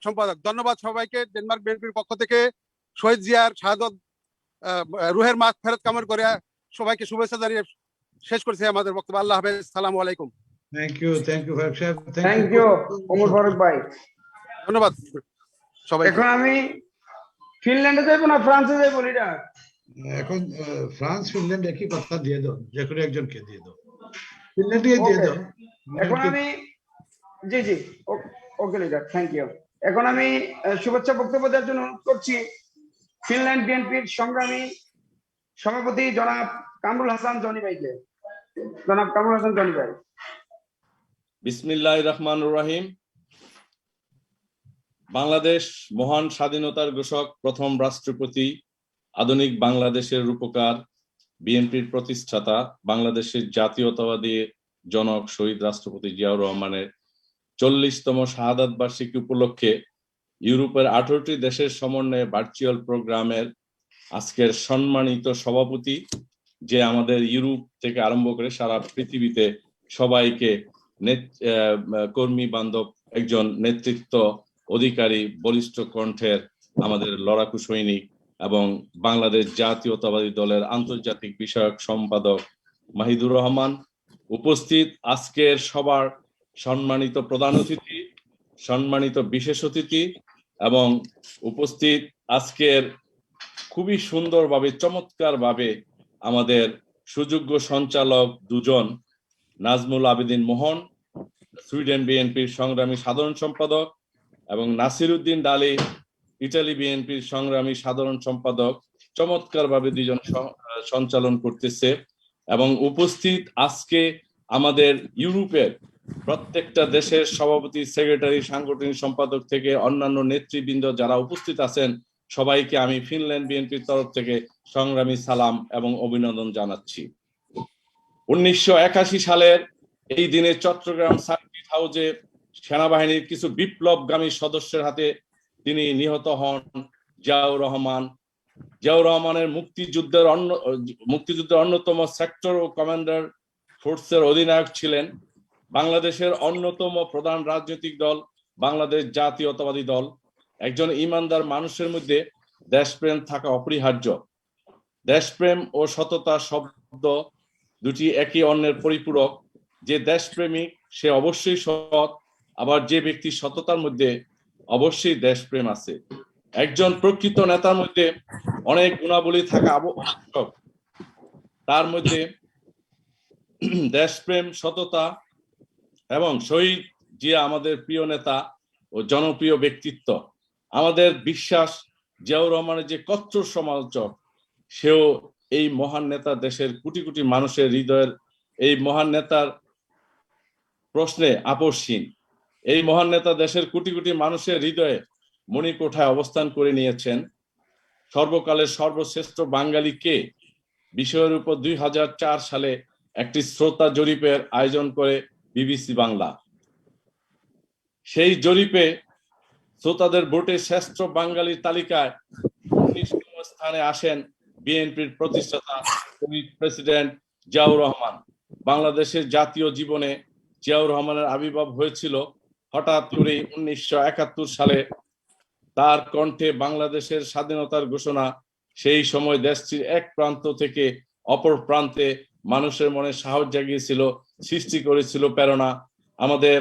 সম্পাদক। ধন্যবাদ সবাইকে। ডেনমার্ক বিএনপির পক্ষ থেকে শহীদ জিয়ার শাহাদত রুহের মাগফিরাত কামনা করে সবাইকে শুভেচ্ছা জানিয়ে শেষ করছি আমাদের বক্তব্য। আল্লাহ হাফেজ, আসসালামু আলাইকুম। থ্যাংক ইউ ফারুক সাহেব। থ্যাংক ইউ ওমর ফারুক ভাই। ধন্যবাদ সবাই। এখন আমি ফিনল্যান্ডে যাইবো না ফ্রান্সে যাইবো লিডার? এখন ফ্রান্স ফিনল্যান্ড একই কথা দিয়ে দাও, যে কোনো একজনকে দিয়ে দাও, ফিনল্যান্ডে দিয়ে দাও। এখন আমি জি জি ওকে লিডার, থ্যাংক ইউ। এখন আমি শুভেচ্ছা বক্তব্য দেওয়ার জন্য অনুরোধ করছি ফিনল্যান্ড বিএনপির সংগ্রামী সভাপতি জনাব কামরুল হাসান জনি ভাইকে। জনাব কামরুল হাসান জনি ভাই। বিসমিল্লাহির রহমানির রহিম। বাংলাদেশ মহান স্বাধীনতার ঘোষক, প্রথম রাষ্ট্রপতি, আধুনিক বাংলাদেশের রূপকার, বিএনপির প্রতিষ্ঠাতা, বাংলাদেশের জাতীয়তাবাদী জনক শহীদ রাষ্ট্রপতি জিয়াউর রহমানের 40তম শাহাদাত বার্ষিকী উপলক্ষে ইউরোপের 18টি দেশের সমন্বয়ে ভার্চুয়াল প্রোগ্রামের আজকের সম্মানিত সভাপতি, যে আমাদের ইউরোপ থেকে আরম্ভ করে সারা পৃথিবীতে সবাইকে কর্মী বান্ধব একজন নেতৃত্ব অধিকারী, বলিষ্ঠ কণ্ঠের আমাদের লড়াকু সৈনিক এবং বাংলাদেশ জাতীয়তাবাদী দলের আন্তর্জাতিক বিষয়ক সম্পাদক মাহিদুর রহমান, উপস্থিত আজকের সবার সম্মানিত প্রধান অতিথি, সম্মানিত বিশেষ অতিথি এবং উপস্থিত আজকের খুবই সুন্দরভাবে চমৎকারভাবে আমাদের সুযোগ্য সঞ্চালক দুজন, নাজমুল আবেদিন মোহন, সুইডেন বিএনপির সংগ্রামী সাধারণ সম্পাদক, এবং নাসির উদ্দিন ডালি, ইটালি বিএনপির সংগ্রামী সাধারণ সম্পাদক, চমৎকারভাবে দুজন সঞ্চালন করতেছে। এবং উপস্থিত আজকে আমাদের ইউরোপের প্রত্যেকটা দেশের সভাপতি, সেক্রেটারি, সাংগঠনিক সম্পাদক থেকে অন্যান্য নেতৃবৃন্দ যারা উপস্থিত আছেন, সবাইকে আমি ফিনল্যান্ড বিএনপির তরফ থেকে সংগ্রামী সালাম এবং অভিনন্দন জানাচ্ছি। 1981 সালের এই দিনে চট্টগ্রাম সার্কিট হাউসে সেনাবাহিনীর কিছু বিপ্লবগামী সদস্যের হাতে তিনি নিহত হন। জিয়াউর রহমানের মুক্তিযুদ্ধের অন্যতম সেক্টর ও কমান্ডার ফোর্সের অধিনায়ক ছিলেন। বাংলাদেশের অন্যতম প্রধান রাজনৈতিক দল বাংলাদেশ জাতীয়তাবাদী দল। একজন ইমানদার মানুষের মধ্যে দেশপ্রেম থাকা অপরিহার্য। দেশপ্রেম ও সততা শব্দ দুটি একে অন্যের পরিপূরক। যে দেশপ্রেমিক সে অবশ্যই সৎ, আবার যে ব্যক্তি সততার মধ্যে অবশ্যই দেশপ্রেম আছে। একজন প্রকৃত নেতার মধ্যে অনেক গুণাবলী থাকা আবশ্যক। তার মধ্যে দেশপ্রেম, সততা এবং শহীদ জিয়া আমাদের প্রিয় নেতা ও জনপ্রিয় ব্যক্তিত্ব। আমাদের বিশ্বাস জিয়াউর রহমানের যে কট্টর সমালোচক, সেও এই মহান নেতা দেশের কোটি কোটি মানুষের হৃদয়ের, এই মহান নেতার প্রশ্নে আপোষহীন। এই মহান নেতা দেশের কোটি কোটি মানুষের হৃদয়ে মণিকোঠায় অবস্থান করে নিয়েছেন। সর্বকালের সর্বশ্রেষ্ঠ বাঙালি কে বিষয়ের উপর 2004 সালে একটি শ্রোতা জরিপের আয়োজন করে বিবিসি বাংলা। সেই জরিপে শ্রোতাদের ভোটে শ্রেষ্ঠ বাঙালির তালিকায় 19তম স্থানে আসেন বিএনপির প্রতিষ্ঠাতা প্রেসিডেন্ট জিয়াউর রহমান। বাংলাদেশের জাতীয় জীবনে জিয়াউর রহমানের আবির্ভাব হয়েছিল হঠাৎ করেই 1971 সালে। তার কণ্ঠে বাংলাদেশের স্বাধীনতার ঘোষণা সেই সময় দেশটির এক প্রান্ত থেকে অপর প্রান্তে মানুষের মনে সাহস জাগিয়েছিল, সৃষ্টি করেছিল প্রেরণা। আমাদের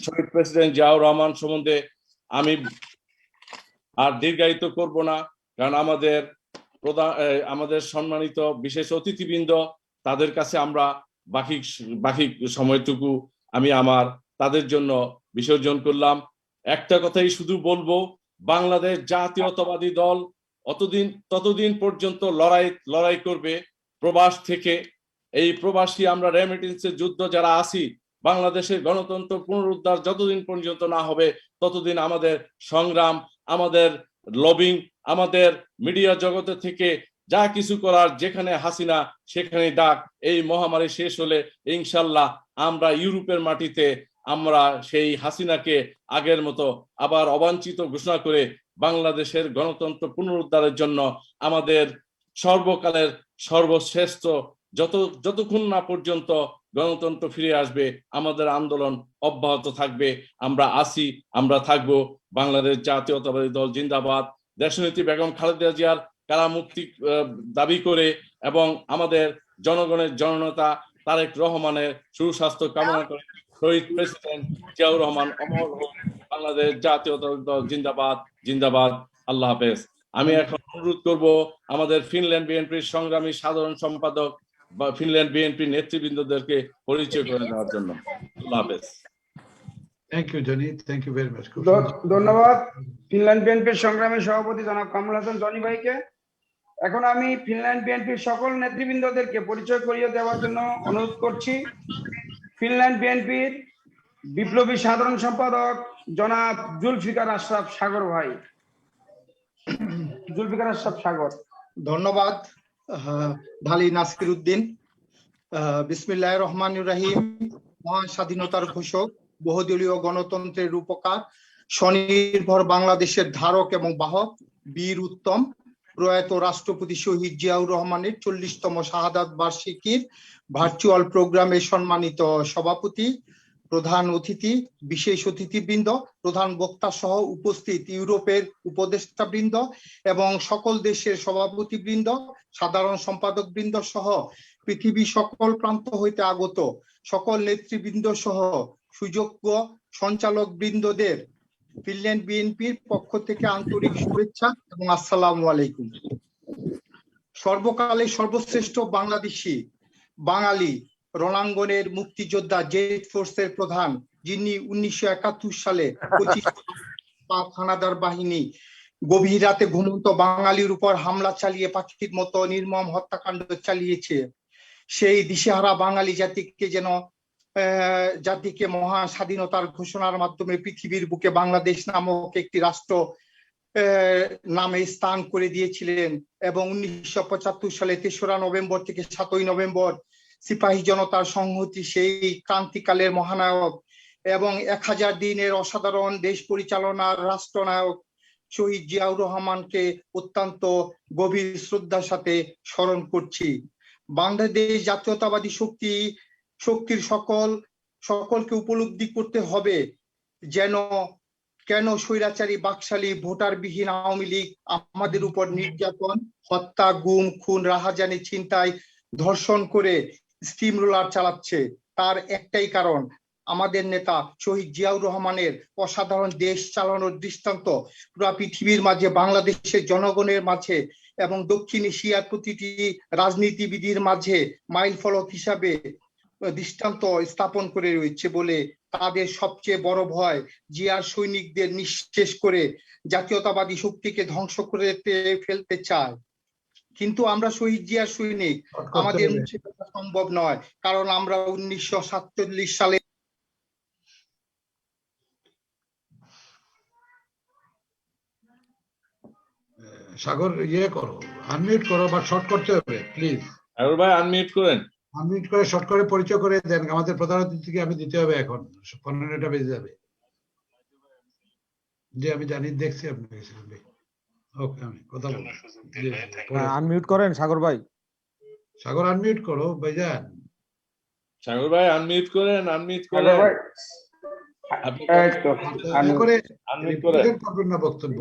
শহীদ প্রেসিডেন্ট জিয়াউর রহমান সম্বন্ধে আমি আর দীর্ঘায়িত করব না, কারণ আমাদের সম্মানিত বিশেষ অতিথিবৃন্দ, তাদের কাছে আমরা বাকি সময়টুকু আমি তাদের জন্য বিসর্জন করলাম। একটা কথাই শুধু বলবো, বাংলাদেশ জাতীয়তাবাদী দল ততদিন পর্যন্ত লড়াই করবে প্রবাস থেকে। এই প্রবাসী আমরা রেমিটেন্সের যুদ্ধ যারা আছি, বাংলাদেশের গণতন্ত্র পুনরুদ্ধার যতদিন পর্যন্ত না হবে ততদিন আমাদের সংগ্রাম, আমাদের লবিং, আমাদের মিডিয়া জগতে থেকে যা কিছু করার, যেখানে হাসিনা সেখানে ডাক। এই মহামারী শেষ হলে ইনশাল্লাহ আমরা ইউরোপের মাটিতে আমরা সেই হাসিনাকে আগের মতো আবার অবাঞ্ছিত ঘোষণা করে বাংলাদেশের গণতন্ত্র পুনরুদ্ধারের জন্য আমাদের সর্বকালের সর্বশ্রেষ্ঠ, যতক্ষণ না পর্যন্ত গণতন্ত্র ফিরে আসবে, আমাদের আন্দোলন অব্যাহত থাকবে। আমরা আছি, আমরা থাকবো। বাংলাদেশ জাতীয়তাবাদী দল জিন্দাবাদ। দেশনেত্রী বেগম খালেদা জিয়ার কারামুক্তি দাবি করে এবং আমাদের জনগণের জননেতা তারেক রহমানের সুস্বাস্থ্য কামনা করে শহীদ প্রেসিডেন্ট জিয়াউর রহমান অমর হোক। বাংলাদেশ জাতীয়তাবাদী দল জিন্দাবাদ, জিন্দাবাদ। আল্লাহ হাফেজ। আমি এখন অনুরোধ করব আমাদের ফিনল্যান্ড বিএনপির সংগ্রামী সাধারণ সম্পাদক বা ফিনল্যান্ড বিএনপি নেতৃবৃন্দদেরকে পরিচয় করে দেওয়ার জন্য। আল্লাহ হাফেজ। Thank you Johnny, thank you very much. ধন্যবাদ ফিনল্যান্ড বিএনপির সংগ্রামী সভাপতি জনাব কামরুল হাসান জনি ভাইকে। এখন আমি ফিনল্যান্ড বিএনপির সকল নেতৃবৃন্দদেরকে পরিচয় করিয়ে দেওয়ার জন্য অনুরোধ করছি। ফিনল্যান্ড বিএনপির বিপ্লবী সাধারণ সম্পাদক জনাব জুলফিকার আশরাফ সাগর ভাই। জুলফিকার আশরাফ সাগর। ধন্যবাদ ঢালি নাসির উদ্দিন। বিসমিল্লাহির রহমানির রহিম। মহান স্বাধীনতার ঘোষক, বহুদলীয় গণতন্ত্রের রূপকার, স্বনির্ভর বাংলাদেশের ধারক এবং বাহক, বীর উত্তম প্রয়াত রাষ্ট্রপতি শহীদ জিয়াউর রহমানের 40তম শাহাদাত বার্ষিকীর ভার্চুয়াল প্রোগ্রামে সম্মানিত সভাপতি, প্রধান অতিথি, বিশেষ অতিথিবৃন্দ, প্রধান বক্তা সহ উপস্থিত ইউরোপের উপদেষ্টাবৃন্দ এবং সকল দেশের সভাপতিবৃন্দ, সাধারণ সম্পাদক বৃন্দ সহ পৃথিবীর সকল প্রান্ত হইতে আগত সকল নেতৃবৃন্দ সহ সুযোগ্য সঞ্চালক বৃন্দদের ফিনল্যান্ড বিএনপির পক্ষ থেকে আন্তরিক শুভেচ্ছা এবং আসসালামু আলাইকুম। সর্বকালে সর্বশ্রেষ্ঠ বাংলাদেশী বাঙালি রণাঙ্গনের মুক্তিযোদ্ধা জেড ফোর্সের প্রধান, যিনি 1971 সালে 25 পাক হানাদার বাহিনী গভীর রাতে ঘুমন্ত বাঙালির উপর হামলা চালিয়ে পাখির মতো নির্মম হত্যাকাণ্ড চালিয়েছে, সেই দিশেহারা বাঙালি জাতিকে মহান স্বাধীনতার ঘোষণার মাধ্যমে পৃথিবীর বুকে বাংলাদেশ নামক একটি রাষ্ট্র নামে স্থান করে দিয়েছিলেন এবং 1975 সালে 3রা নভেম্বর থেকে 7ই নভেম্বর সিপাহী জনতার সংহতি সেই ক্রান্তিকালের মহানায়ক এবং 1000 দিনের অসাধারণ দেশ পরিচালনার রাষ্ট্রনায়ক শহীদ জিয়াউর রহমানকে অত্যন্ত গভীর শ্রদ্ধার সাথে স্মরণ করছি। বাংলাদেশ জাতীয়তাবাদী শক্তির সকলকে উপলব্ধি করতে হবে কেন স্বৈরাচারী বাকশালী ভোটারবিহীন আওয়ামী লীগ আমাদের উপর নির্যাতন, হত্যা, গুম, খুন, রাহাজানি, ছিনতাই, ধর্ষণ করে স্টিম রোলার চালাচ্ছে। তার একটাই কারণ, আমাদের নেতা শহীদ জিয়াউর রহমানের অসাধারণ দেশ চালানোর দৃষ্টান্ত পুরা পৃথিবীর মাঝে, বাংলাদেশের জনগণের মাঝে এবং দক্ষিণ এশিয়ার প্রতিটি রাজনীতিবিদের মাঝে মাইল ফলক হিসাবে দৃষ্টান্ত স্থাপন করে রয়েছে বলে তাদের সবচেয়ে বড় ভয় জিয়ার সৈনিকদের নিঃশেষ করে জাতীয়তাবাদী শক্তিকে ধ্বংস করে ফেলতে চায়। কিন্তু আমরা শহীদ জিয়ার সৈনিক, আমাদের সম্ভব নয়, কারণ আমরা 1947 সালে সাগর করো, আনমিউট করো, বা শর্ট করতে হবে প্লিজ। সাগর ভাই আনমিউট করেন। আনমিউট করে শর্ট করে পরিচয় করে দেন। আমাদের প্রধান অতিথিকে আমি দিতে হবে, এখন 15টা বেজে যাবে। যে আমি জানি, দেখছি আপনাকে। ওকে, আমি কথা বলবো। আনমিউট করেন সাগর ভাই। সাগর আনমিউট করো ভাইজান। সাগর ভাই আনমিউট করেন, আনমিউট করেন। বক্তব্য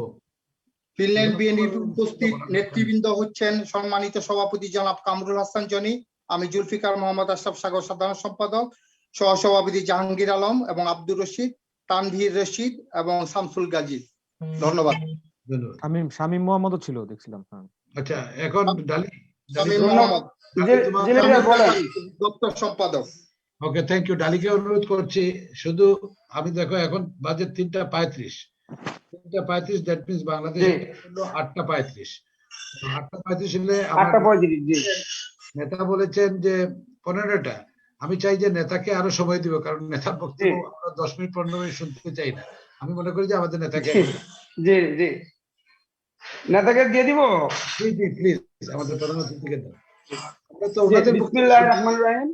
ফিনল্যান্ড বিএনপির উপস্থিত নেতৃবৃন্দ হচ্ছেন সম্মানিত সভাপতি জনাব কামরুল হাসান জনি, আমি জুলফিকার মোহাম্মদ আশরাফ সাগর সাধারণ সম্পাদক, সহসভাপতি জাহাঙ্গীর আলম এবং আব্দুর রশিদ, তানভীর রশিদ এবং শামসুল গাজী। ধন্যবাদ। শামীম মোহাম্মদ ছিল দেখছিলাম। আচ্ছা, এখন ডালি দপ্তর সম্পাদক। ওকে, থ্যাংক ইউ। ডালিকে অনুরোধ করছি, শুধু আমি দেখো এখন বাজে 3:35, দ্যাট মিনস বাংলাদেশ 8:35 হলে নেতা বলেছেন যে 15টা। আমি চাই যে নেতাকে আরো সময় দিব, কারণ নেতার বক্তব্য আমরা 10 মিনিট 15 মিনিট শুনতে চাই না। আমি মনে করি যে আমাদের নেতাকে নেতাকে দিয়ে দিব। জি প্লিজ, আমাদের প্রধান অতিথিকে দেন। বিসমিল্লাহির রহমানির রহিম।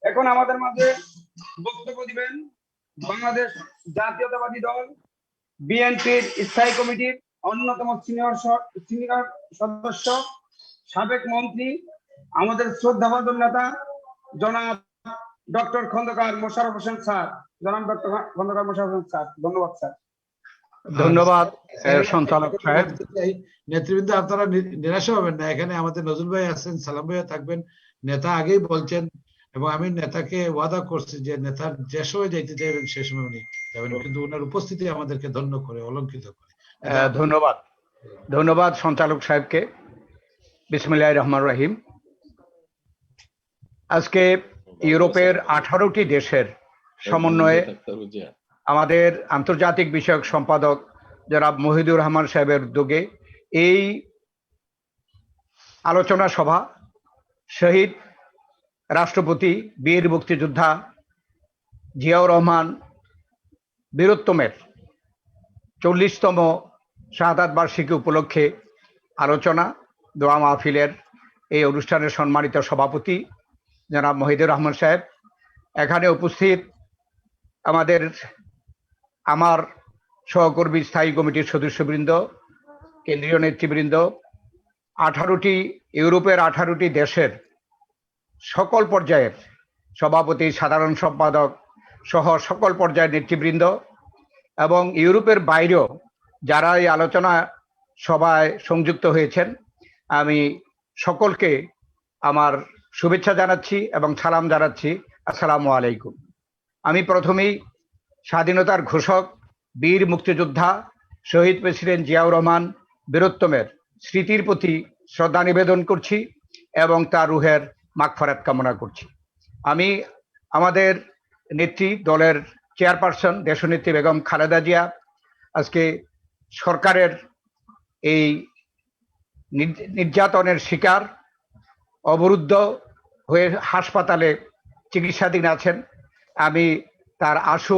এখন আমাদের মাঝে বক্তব্য দিবেন বাংলাদেশ জাতীয়তাবাদী দল বিএনপির স্থায়ী কমিটির অন্যতম সিনিয়র সদস্য, সাবেক মন্ত্রী, আমাদের শ্রদ্ধাভাজন নেতা জনাব ডক্টর খন্দকার মোশাররফ হোসেন স্যার, জনাব ডক্টর খন্দকার মোশাররফ হোসেন স্যার। ধন্যবাদ স্যার। ধন্যবাদ সঞ্চালক সাহেব। নেতৃবৃন্দ, আপনারা নিরাশ হবেন না, এখানে আমাদের নজরুল ভাই আছেন, সালাম ভাইয়া থাকবেন। নেতা আগেই বলছেন এবং আমি নেতাকে ওয়াদা করছি যে নেতার যে সময় যাইতে চাইবেন সে সময় উনি যাবেন, কিন্তু ওনার উপস্থিতি আমাদেরকে ধন্য করে, অলঙ্কিত করে। ধন্যবাদ, ধন্যবাদ সঞ্চালক সাহেবকে। বিসমিল্লাহির রহমানির রহিম। আজকে ইউরোপের 18টি দেশের সমন্বয়ে আমাদের আন্তর্জাতিক বিষয়ক সম্পাদক জনাব মহিদুর রহমান সাহেবের উদ্যোগে এই আলোচনা সভা শহীদ রাষ্ট্রপতি বীর মুক্তিযোদ্ধা জিয়াউর রহমান বীরোত্তমের 40তম শাহাদাত বার্ষিকী উপলক্ষে আলোচনা দোয়া মাহফিলের এই অনুষ্ঠানের সম্মানিত সভাপতি জনাব মহিদুর রহমান সাহেব, এখানে উপস্থিত আমার সহকর্মী স্থায়ী কমিটির সদস্যবৃন্দ, কেন্দ্রীয় নেতৃবৃন্দ, ইউরোপের 18টি দেশের সকল পর্যায়ের সভাপতি, সাধারণ সম্পাদক সহ সকল পর্যায়ের নেতৃবৃন্দ এবং ইউরোপের বাইরেও যারা এই আলোচনা সভায় সংযুক্ত হয়েছেন, আমি সকলকে আমার শুভেচ্ছা জানাচ্ছি এবং সালাম জানাচ্ছি। আসসালামু আলাইকুম। আমি প্রথমেই স্বাধীনতার ঘোষক বীর মুক্তিযোদ্ধা শহীদ প্রেসিডেন্ট জিয়াউর রহমান বীরোত্তমের স্মৃতির প্রতি শ্রদ্ধা নিবেদন করছি এবং তার রুহের মাগফিরাত কামনা করছি। আমি আমাদের নেত্রী, দলের চেয়ারপারসন দেশনেত্রী বেগম খালেদা জিয়া আজকে সরকারের এই নির্যাতনের শিকার, অবরুদ্ধ হয়ে হাসপাতালে চিকিৎসাধীন আছেন। আমি তার আশু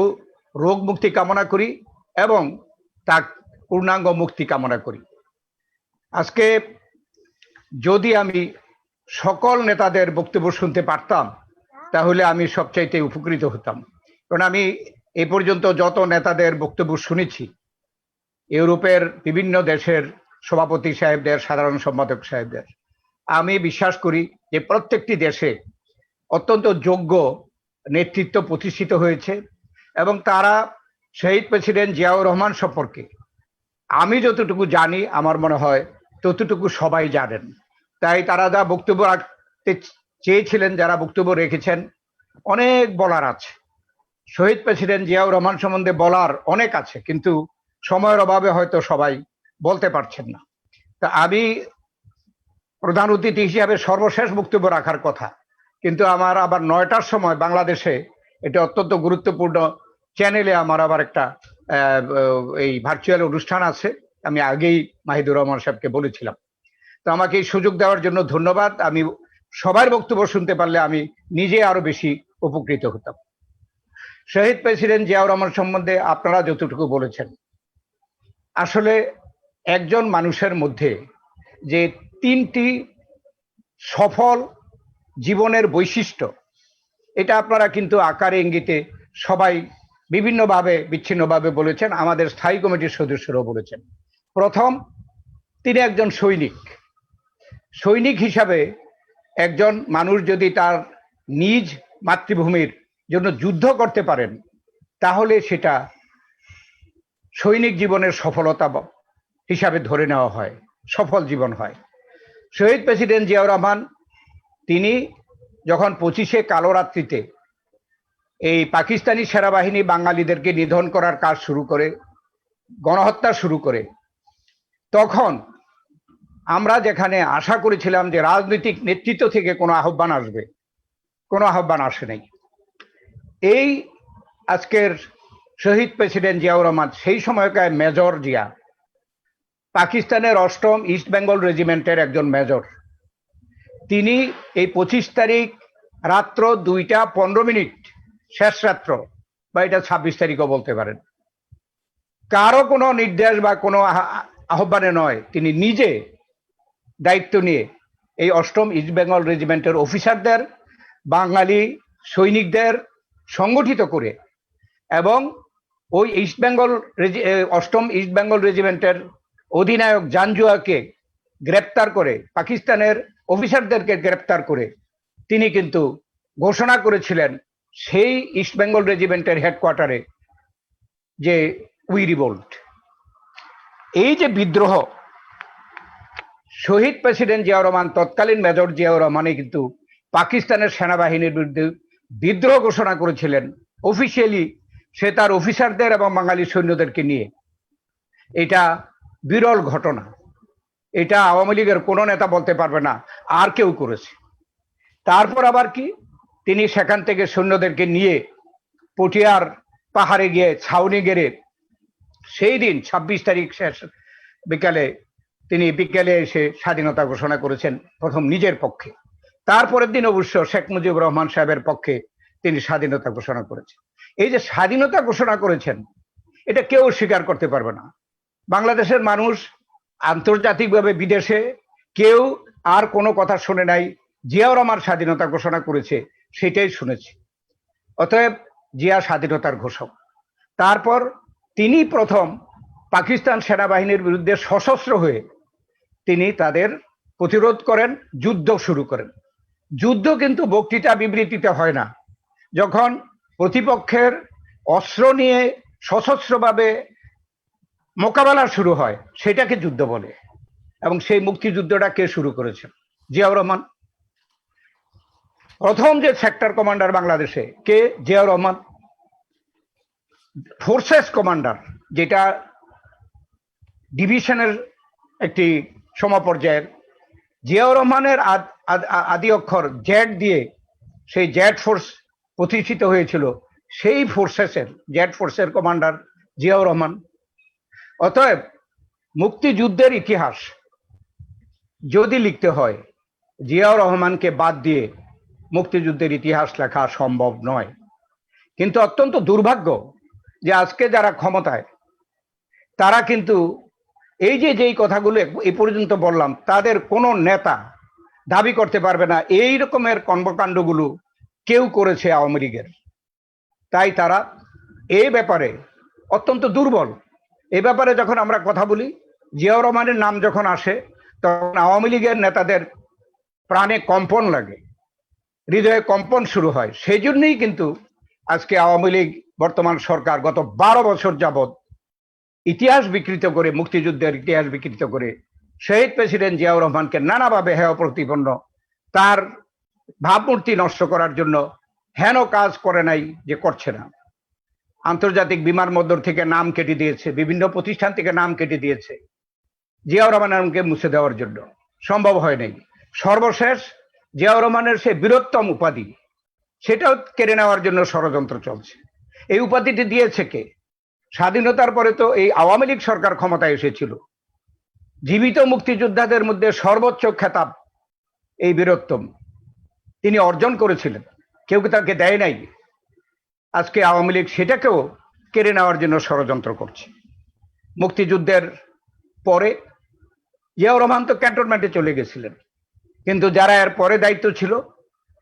রোগ মুক্তি কামনা করি এবং তার পূর্ণাঙ্গ মুক্তি কামনা করি। আজকে যদি আমি সকল নেতাদের বক্তব্য শুনতে পারতাম তাহলে আমি সবচাইতে উপকৃত হতাম, কারণ আমি এ পর্যন্ত যত নেতাদের বক্তব্য শুনেছি, ইউরোপের বিভিন্ন দেশের সভাপতি সাহেবদের, সাধারণ সম্পাদক সাহেবদের, আমি বিশ্বাস করি যে প্রত্যেকটি দেশে অত্যন্ত যোগ্য নেতৃত্ব প্রতিষ্ঠিত হয়েছে এবং তারা শহীদ প্রেসিডেন্ট জিয়াউর রহমান সম্পর্কে আমি যতটুকু জানি, আমার মনে হয় ততটুকু সবাই জানেন। তাই তারা যা বক্তব্য রাখতে চেয়েছিলেন, যারা বক্তব্য রেখেছেন, অনেক বলার আছে। শহীদ প্রেসিডেন্ট জিয়াউর রহমান সম্বন্ধে বলার অনেক আছে, কিন্তু সময়ের অভাবে হয়তো সবাই বলতে পারছেন না। তা আমি প্রধান অতিথি হিসাবে সর্বশেষ বক্তব্য রাখার কথা, কিন্তু আমার আবার 9টার সময় বাংলাদেশে, এটা অত্যন্ত গুরুত্বপূর্ণ চ্যানেলে আমার আবার একটা এই ভার্চুয়াল অনুষ্ঠান আছে। আমি আগেই মাহিদুর রহমান সাহেবকে বলেছিলাম। তো আমাকে এই সুযোগ দেওয়ার জন্য ধন্যবাদ। আমি সবার বক্তব্য শুনতে পারলে আমি নিজে আরো বেশি উপকৃত হতাম। শহীদ প্রেসিডেন্ট জিয়াউর রহমান সম্বন্ধে আপনারা যতটুকু বলেছেন, আসলে একজন মানুষের মধ্যে যে 3টি সফল জীবনের বৈশিষ্ট্য, এটা আপনারা কিন্তু আকারে ইঙ্গিতে সবাই বিভিন্নভাবে বিচ্ছিন্নভাবে বলেছেন, আমাদের স্থায়ী কমিটির সদস্যরাও বলেছেন। প্রথম, তিনি একজন সৈনিক। সৈনিক হিসাবে একজন মানুষ যদি তার নিজ মাতৃভূমির জন্য যুদ্ধ করতে পারেন, তাহলে সেটা সৈনিক জীবনের সফলতা হিসাবে ধরে নেওয়া হয়, সফল জীবন হয়। শহীদ প্রেসিডেন্ট জিয়াউর রহমান, তিনি যখন 25শে কালো রাত্রিতে এই পাকিস্তানি সেনাবাহিনী বাঙালিদেরকে নিধন করার কাজ শুরু করে, গণহত্যা শুরু করে, তখন আমরা যেখানে আশা করেছিলাম যে রাজনৈতিক নেতৃত্ব থেকে কোনো আহ্বান আসবে, কোনো আহ্বান আসে নাই। এই আজকের শহীদ প্রেসিডেন্ট জিয়াউর রহমান, সেই সময়কার মেজর জিয়া, পাকিস্তানের 8ম ইস্ট বেঙ্গল রেজিমেন্টের একজন মেজর। তিনি এই 25 তারিখ রাত্র 2টা 15 মিনিট, শেষ রাত্র, বা এটা 26 তারিখও বলতে পারেন, কারো কোনো নির্দেশ বা কোনো আহ্বানে নয়, তিনি নিজে দায়িত্ব নিয়ে এই 8ম ইস্ট বেঙ্গল রেজিমেন্টের অফিসারদের, বাঙালি সৈনিকদের সংগঠিত করে এবং ওই 8ম ইস্ট বেঙ্গল রেজিমেন্টের অধিনায়ক জানজুয়াকে গ্রেপ্তার করে, পাকিস্তানের অফিসারদেরকে গ্রেপ্তার করে তিনি কিন্তু ঘোষণা করেছিলেন সেই ইস্ট বেঙ্গল রেজিমেন্টের হেডকোয়ার্টারে যে উই রিভোল্ট, এই যে বিদ্রোহ, শহীদ প্রেসিডেন্ট জিয়াউর রহমান, তৎকালীন মেজর জিয়াউর রহমানই কিন্তু পাকিস্তানের সেনাবাহিনীর বিরুদ্ধে বিদ্রোহ ঘোষণা করেছিলেন অফিসিয়ালি, সে তার অফিসারদের এবং বাঙালি সৈন্যদেরকে নিয়ে। এটা বিরল ঘটনা, এটা আওয়ামী লীগের কোনো নেতা বলতে পারবে না আর কেউ করেছে। তারপর আবার কি, তিনি সেখান থেকে সৈন্যদেরকে নিয়ে পটিয়ার পাহাড়ে গিয়ে ছাউনি গেড়ে সেই দিন 26 তারিখ শেষ বিকালে তিনি বিকেলে এসে স্বাধীনতা ঘোষণা করেছেন প্রথম নিজের পক্ষে। তারপরের দিন অবশ্য শেখ মুজিবুর রহমান সাহেবের পক্ষে তিনি স্বাধীনতা ঘোষণা করেছেন। এই যে স্বাধীনতা ঘোষণা করেছেন, এটা কেউ স্বীকার করতে পারবে না। বাংলাদেশের মানুষ আন্তর্জাতিকভাবে বিদেশে কেউ আর কোনো কথা শুনে নাই, জিয়াউর রহমান স্বাধীনতা ঘোষণা করেছে সেটাই শুনেছে। অতএব জিয়া স্বাধীনতার ঘোষক। তারপর তিনি প্রথম পাকিস্তান সেনাবাহিনীর বিরুদ্ধে সশস্ত্র হয়ে তিনি তাদের প্রতিরোধ করেন, যুদ্ধ শুরু করেন। যুদ্ধ কিন্তু বক্তৃতা বিবৃতিতে হয় না, যখন প্রতিপক্ষের অস্ত্র নিয়ে সশস্ত্রভাবে মোকাবেলা শুরু হয় সেটাকে যুদ্ধ বলে। এবং সেই মুক্তিযুদ্ধটা কে শুরু করেছেন? জিয়াউর রহমান। প্রথম যে সেক্টর কমান্ডার বাংলাদেশে কে? জিয়াউর রহমান। ফোর্সেস কমান্ডার, যেটা ডিভিশনের একটি সমপর্যায়ের, জিয়াউর রহমানের আদি অক্ষর জেড দিয়ে সেই জেড ফোর্স প্রতিষ্ঠিত হয়েছিল, সেই ফোর্সেসের জেড ফোর্সের কমান্ডার জিয়াউর রহমান। অতএব মুক্তিযুদ্ধের ইতিহাস যদি লিখতে হয়, জিয়াউর রহমানকে বাদ দিয়ে মুক্তিযুদ্ধের ইতিহাস লেখা সম্ভব নয়। কিন্তু অত্যন্ত দুর্ভাগ্য যে আজকে যারা ক্ষমতায়, তারা কিন্তু এই যে যেই কথাগুলো এই পর্যন্ত বললাম, তাদের কোনো নেতা দাবি করতে পারবে না এই রকমের কর্মকাণ্ডগুলো কেউ করেছে আওয়ামী লীগের। তাই তারা এই ব্যাপারে অত্যন্ত দুর্বল। এই ব্যাপারে যখন আমরা কথা বলি, জিয়াউর রহমানের নাম যখন আসে, তখন আওয়ামী লীগের নেতাদের প্রাণে কম্পন লাগে, হৃদয়ে কম্পন শুরু হয়। সেই জন্যই কিন্তু আজকে আওয়ামী লীগ, বর্তমান সরকার গত 12 বছর যাবৎ ইতিহাস বিকৃত করে, মুক্তিযুদ্ধের ইতিহাস বিকৃত করে শহীদ প্রেসিডেন্ট জিয়াউর রহমানকে নানাভাবে হেয় প্রতিপন্ন, তার ভাবমূর্তি নষ্ট করার জন্য হেন কাজ করে নাই যে করছে না। আন্তর্জাতিক বিমানবন্দর থেকে নাম কেটে দিয়েছে, বিভিন্ন প্রতিষ্ঠান থেকে নাম কেটে দিয়েছে জিয়াউর রহমানের নামকে মুছে দেওয়ার জন্য, সম্ভব হয় নাই। সর্বশেষ জিয়াউর রহমানের সে বীরত্তম উপাধি, সেটাও কেড়ে নেওয়ার জন্য ষড়যন্ত্র চলছে। এই উপাধিটি দিয়েছে কে? স্বাধীনতার পরে তো এই আওয়ামী লীগ সরকার ক্ষমতায় এসেছিল। জীবিত মুক্তিযোদ্ধাদের মধ্যে সর্বোচ্চ খেতাব এই বীরত্তম তিনি অর্জন করেছিলেন, কেউ তাকে দেয় নাই। আজকে আওয়ামী লীগ সেটাকেও কেড়ে নেওয়ার জন্য ষড়যন্ত্র করছে। মুক্তিযুদ্ধের পরে জিয়াউর রহমান তো ক্যান্টনমেন্টে চলে গেছিলেন, কিন্তু যারা এর পরে দায়িত্ব ছিল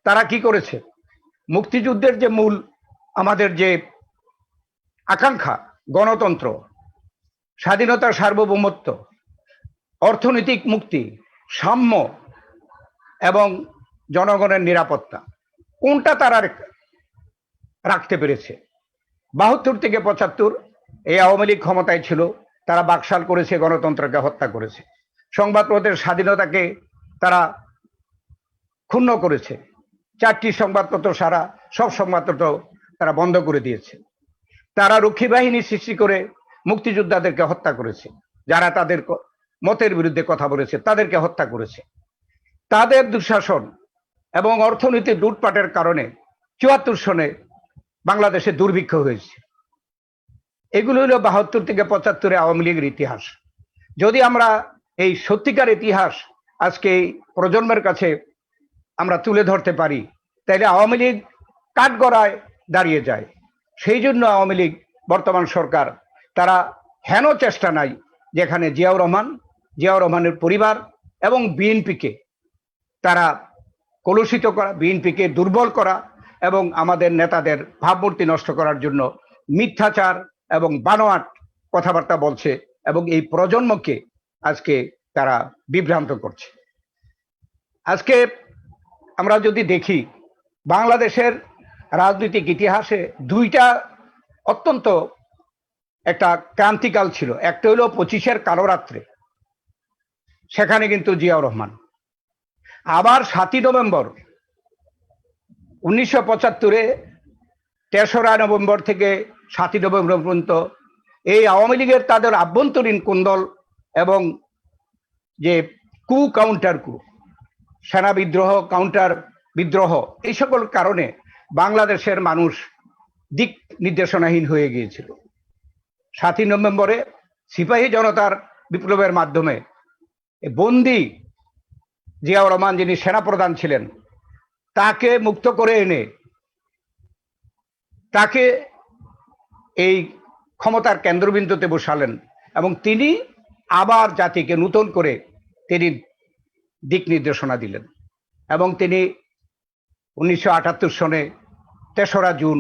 তারা কি করেছে? মুক্তিযুদ্ধের যে মূল আমাদের যে আকাঙ্ক্ষা, গণতন্ত্র, স্বাধীনতা, সার্বভৌমত্ব, অর্থনৈতিক মুক্তি, সাম্য এবং জনগণের নিরাপত্তা, কোনটা তারা রাখতে পেরেছে? 72 থেকে 75 এই আওয়ামী লীগ ক্ষমতায় ছিল, তারা বাকশাল করেছে, গণতন্ত্রকে হত্যা করেছে, সংবাদপত্রের স্বাধীনতাকে তারা ক্ষুণ্ণ করেছে, 4টি সংবাদপত্র সারা সব সংবাদপত্র তারা বন্ধ করে দিয়েছে। তারা রক্ষী বাহিনী সৃষ্টি করে মুক্তিযোদ্ধাদেরকে হত্যা করেছে, যারা তাদের মতের বিরুদ্ধে কথা বলেছে তাদেরকে হত্যা করেছে। তাদের দুঃশাসন এবং অর্থনৈতিক লুটপাটের কারণে 74 সনে বাংলাদেশে দুর্ভিক্ষ হয়েছে। এগুলো হলো 72 থেকে 75 আওয়ামী লীগের ইতিহাস। যদি আমরা এই সত্যিকার ইতিহাস আজকে এই প্রজন্মের কাছে আমরা তুলে ধরতে পারি, তাহলে আওয়ামী লীগ কাঠগড়ায় দাঁড়িয়ে যায়। সেই জন্য আওয়ামী লীগ, বর্তমান সরকার, তারা হেন চেষ্টা নাই যেখানে জিয়াউর রহমানের পরিবার এবং বিএনপিকে তারা কলুষিত করা, বিএনপিকে দুর্বল করা এবং আমাদের নেতাদের ভাবমূর্তি নষ্ট করার জন্য মিথ্যাচার এবং বানোয়াট কথাবার্তা বলছে এবং এই প্রজন্মকে আজকে তারা বিভ্রান্ত করছে। আজকে আমরা যদি দেখি, বাংলাদেশের রাজনৈতিক ইতিহাসে দুইটা অত্যন্ত একটা ক্রান্তিকাল ছিল। একটা হলো 25-এর কালো রাত্রে, সেখানে কিন্তু জিয়াউর রহমান। আবার 7ই নভেম্বর 1975-এ 3রা নভেম্বর থেকে 7ই নভেম্বর পর্যন্ত এই আওয়ামী লীগের তাদের আভ্যন্তরীণ কোন্দল এবং যে কাউন্টার সেনা বিদ্রোহ, কাউন্টার বিদ্রোহ, এই সকল কারণে বাংলাদেশের মানুষ দিক নির্দেশনাহীন হয়ে গিয়েছিল। 7ই নভেম্বরে সিপাহী জনতার বিপ্লবের মাধ্যমে বন্দি জিয়াউর রহমান, যিনি সেনাপ্রধান ছিলেন, তাকে মুক্ত করে এনে তাকে এই ক্ষমতার কেন্দ্রবিন্দুতে বসালেন এবং তিনি আবার জাতিকে নতুন করে তিনি দিক নির্দেশনা দিলেন এবং তিনি 1978 সনে 3রা জুন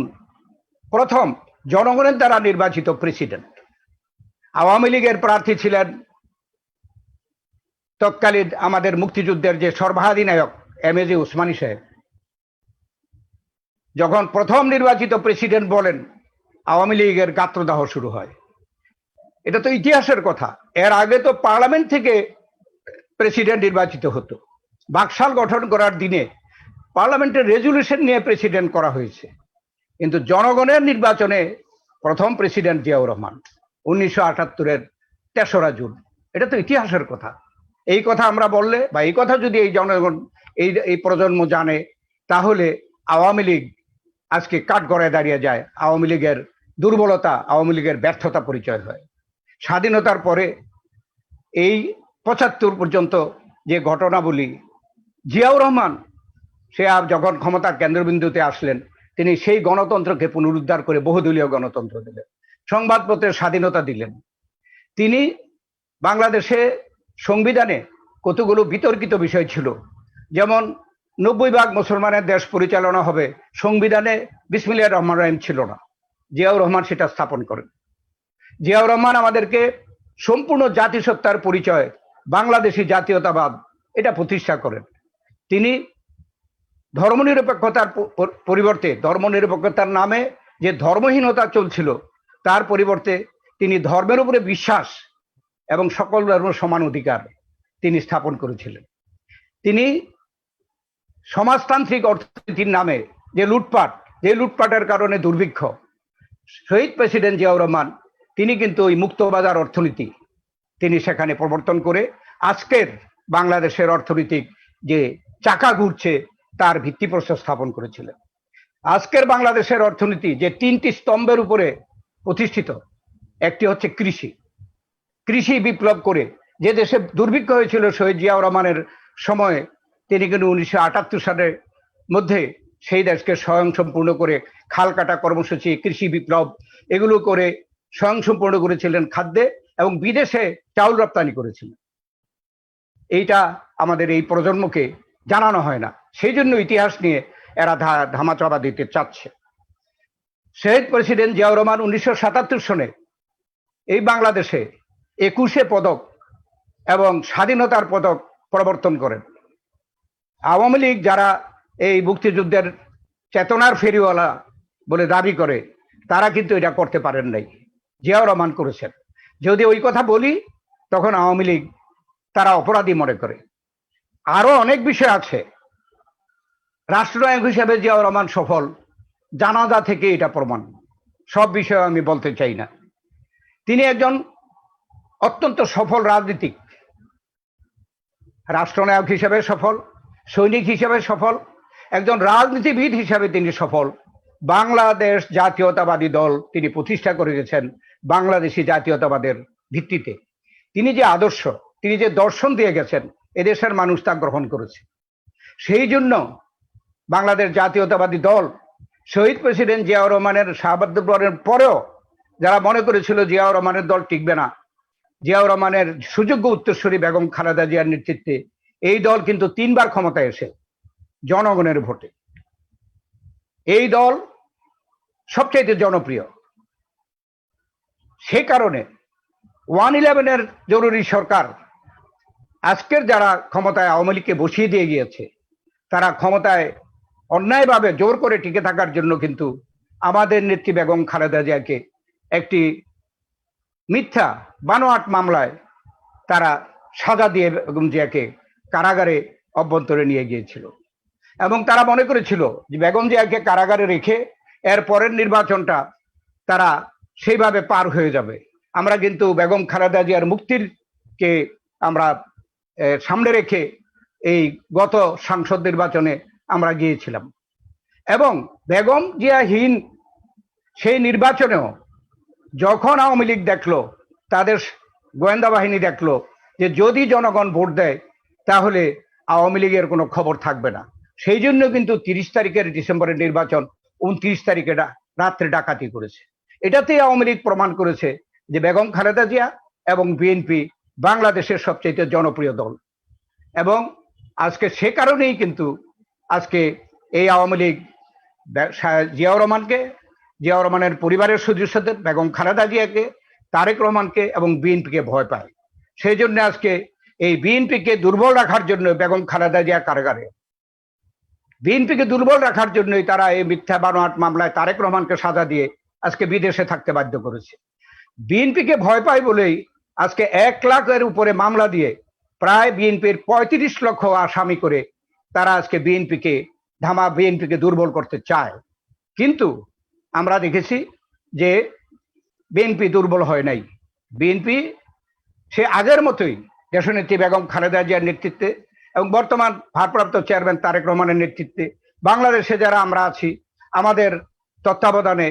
প্রথম জনগণের দ্বারা নির্বাচিত প্রেসিডেন্ট। আওয়ামী লীগের প্রার্থী ছিলেন তৎকালীন আমাদের মুক্তিযুদ্ধের যে সর্বাধিনায়ক MAJ ওসমানী সাহেব। যখন প্রথম নির্বাচিত প্রেসিডেন্ট বলেন, আওয়ামী লীগের গাত্রদাহ শুরু হয়। এটা তো ইতিহাসের কথা। এর আগে তো পার্লামেন্ট থেকে প্রেসিডেন্ট নির্বাচিত হতো। বাকশাল গঠন করার দিনে পার্লামেন্টের রেজুলেশন নিয়ে প্রেসিডেন্ট করা হয়েছে, কিন্তু জনগণের নির্বাচনে প্রথম প্রেসিডেন্ট জিয়াউর রহমান 1978-এর 3রা জুন। এটা তো ইতিহাসের কথা। এই কথা আমরা বললে বা এই কথা যদি এই জনগণ এই প্রজন্ম জানে, তাহলে আওয়ামী লীগ আজকে কাঠগড়ায় দাঁড়িয়ে যায়। আওয়ামী লীগের দুর্বলতা, আওয়ামী লীগের ব্যর্থতা পরিচয় হয়। স্বাধীনতার পরে এই 75 পর্যন্ত যে ঘটনাবলী, জিয়াউর রহমান সে যখন ক্ষমতার কেন্দ্রবিন্দুতে আসলেন, তিনি সেই গণতন্ত্রকে পুনরুদ্ধার করে বহুদলীয় গণতন্ত্র দিলেন, সংবাদপত্রের স্বাধীনতা দিলেন। তিনি বাংলাদেশে সংবিধানে কতগুলো বিতর্কিত বিষয় ছিল, যেমন 90% মুসলমানের দেশ পরিচালনা হবে, সংবিধানে বিসমিল্লাহির রহমানির রহিম ছিল না। জিয়াউর রহমান সেটা স্থাপন করেন। জিয়াউর রহমান আমাদেরকে সম্পূর্ণ জাতিসত্তার পরিচয়, বাংলাদেশি জাতীয়তাবাদ, এটা প্রতিষ্ঠা করেন। তিনি ধর্মনিরপেক্ষতার পরিবর্তে, ধর্মনিরপেক্ষতার নামে যে ধর্মহীনতা চলছিল, তার পরিবর্তে তিনি ধর্মের উপরে বিশ্বাস এবং সকল ধর্মের সমান অধিকার তিনি স্থাপন করেছিলেন। তিনি সমাজতান্ত্রিক অর্থনীতির নামে যে লুটপাটের কারণে দুর্ভিক্ষ, শহীদ প্রেসিডেন্ট জিয়াউর রহমান তিনি কিন্তু ওই মুক্তবাজার অর্থনীতি তিনি সেখানে প্রবর্তন করে আজকের বাংলাদেশের অর্থনৈতিক যে চাকা ঘুরছে তার ভিত্তিপ্রস্তর স্থাপন করেছিলেন। আজকের বাংলাদেশের অর্থনীতি যে 3টি স্তম্ভের উপরে প্রতিষ্ঠিত, একটি হচ্ছে কৃষি বিপ্লব করে যে দেশে দুর্ভিক্ষ হয়েছিল শহীদ জিয়াউর রহমানের সময়ে, তিনি কিন্তু 1978 সালের মধ্যে সেই দেশকে স্বয়ংসম্পূর্ণ করে খাল কাটা কর্মসূচি, কৃষি বিপ্লব এগুলো করে স্বয়ংসম্পূর্ণ করেছিলেন খাদ্যে এবং বিদেশে চাউল রপ্তানি করেছিলেন। এইটা আমাদের এই প্রজন্মকে জানানো হয় না, সেই জন্য ইতিহাস নিয়ে এরা ধামাচাপা দিতে চাচ্ছে। শহীদ প্রেসিডেন্ট জিয়াউর রহমান 1977 সনে এই বাংলাদেশে 21 পদক এবং স্বাধীনতার পদক প্রবর্তন করেন। আওয়ামী লীগ যারা এই মুক্তিযুদ্ধের চেতনার ফেরিওয়ালা বলে দাবি করে, তারা কিন্তু এটা করতে পারেন নাই, জিয়াউর রহমান করেছেন। যদি ওই কথা বলি তখন আওয়ামী লীগ তারা অপরাধী মনে করে। আরো অনেক বিষয় আছে। রাষ্ট্রনায়ক হিসেবে জিয়াউর রহমান সফল, জানাজা থেকে এটা প্রমাণ। সব বিষয়ে আমি বলতে চাই না। তিনি একজন অত্যন্ত সফল রাজনীতিক, রাষ্ট্রনায়ক হিসেবে সফল, সৈনিক হিসেবে সফল, একজন রাজনীতিবিদ হিসেবে তিনি সফল। বাংলাদেশ জাতীয়তাবাদী দল তিনি প্রতিষ্ঠা করে গেছেন বাংলাদেশি জাতীয়তাবাদের ভিত্তিতে। তিনি যে আদর্শ, তিনি যে দর্শন দিয়ে গেছেন, এদেশের মানুষ তা গ্রহণ করেছে। সেই জন্য বাংলাদেশ জাতীয়তাবাদী দল শহীদ প্রেসিডেন্ট জিয়াউর রহমানের শাহাদাতের পরেও যারা মনে করেছিল জিয়াউর রহমানের দল টিকবে না, জিয়াউর রহমানের সুযোগ্য উত্তরসূরি বেগম খালেদা জিয়ার নেতৃত্বে এই দল কিন্তু 3বার ক্ষমতায় এসে জনগণের ভোটে এই দল সবচেয়ে জনপ্রিয়। সে কারণে 111-এর জরুরি সরকার আজকের যারা ক্ষমতায় আওয়ামী লীগকে বসিয়ে দিয়ে গিয়েছে, তারা ক্ষমতায় অন্যায়ভাবে জোর করে টিকে থাকার জন্য কিন্তু আমাদের নেত্রী বেগম খালেদা জিয়াকে একটি মিথ্যা বানোয়াট মামলায় তারা সাজা দিয়ে বেগম জিয়াকে কারাগারে অভ্যন্তরে নিয়ে গিয়েছিল এবং তারা মনে করেছিল যে বেগম জিয়াকে কারাগারে রেখে এর পরের নির্বাচনটা তারা সেইভাবে পার হয়ে যাবে। আমরা কিন্তু বেগম খালেদা জিয়ার মুক্তির কে আমরা সামনে রেখে এই গত সংসদ নির্বাচনে আমরা গিয়েছিলাম এবং বেগম জিয়াহীন সেই নির্বাচনেও যখন আওয়ামী লীগ দেখলো, তাদের গোয়েন্দা বাহিনী দেখলো যে যদি জনগণ ভোট দেয় তাহলে আওয়ামী লীগের কোনো খবর থাকবে না, সেই জন্য কিন্তু 30 তারিখের ডিসেম্বরের নির্বাচন 29 তারিখে রাত্রে ডাকাতি করেছে। এটাতেই আওয়ামী লীগ প্রমাণ করেছে যে বেগম খালেদা জিয়া এবং বিএনপি বাংলাদেশের সবচেয়ে জনপ্রিয় দল এবং আজকে সে কারণেই কিন্তু আজকে এই আওয়ামী লীগ জিয়াউর রহমানের পরিবারের সদস্যদের, বেগম খালেদা জিয়াকে, তারেক রহমানকে এবং বিএনপিকে ভয় পায়। সেই জন্য আজকে এই বিএনপিকে দুর্বল রাখার জন্য বেগম খালেদা জিয়া কারাগারে, বিএনপিকে দুর্বল রাখার জন্যই তারা এই মিথ্যা বানোয়াট মামলায় তারেক রহমানকে সাজা দিয়ে আজকে বিদেশে থাকতে বাধ্য করেছে। বিএনপিকে ভয় পায় বলেই আজকে 1 লাখের উপরে মামলা দিয়ে প্রায় বিএনপির 35 লক্ষ আসামি করে তারা আজকে বিএনপিকে দুর্বল করতে চায়। কিন্তু আমরা দেখেছি যে বিএনপি দুর্বল হয় নাই। বিএনপি সে আগের মতোই দেশনেত্রী বেগম খালেদা জিয়ার নেতৃত্বে এবং বর্তমান ভারপ্রাপ্ত চেয়ারম্যান তারেক রহমানের নেতৃত্বে বাংলাদেশে যারা আমরা আছি, আমাদের তত্ত্বাবধানে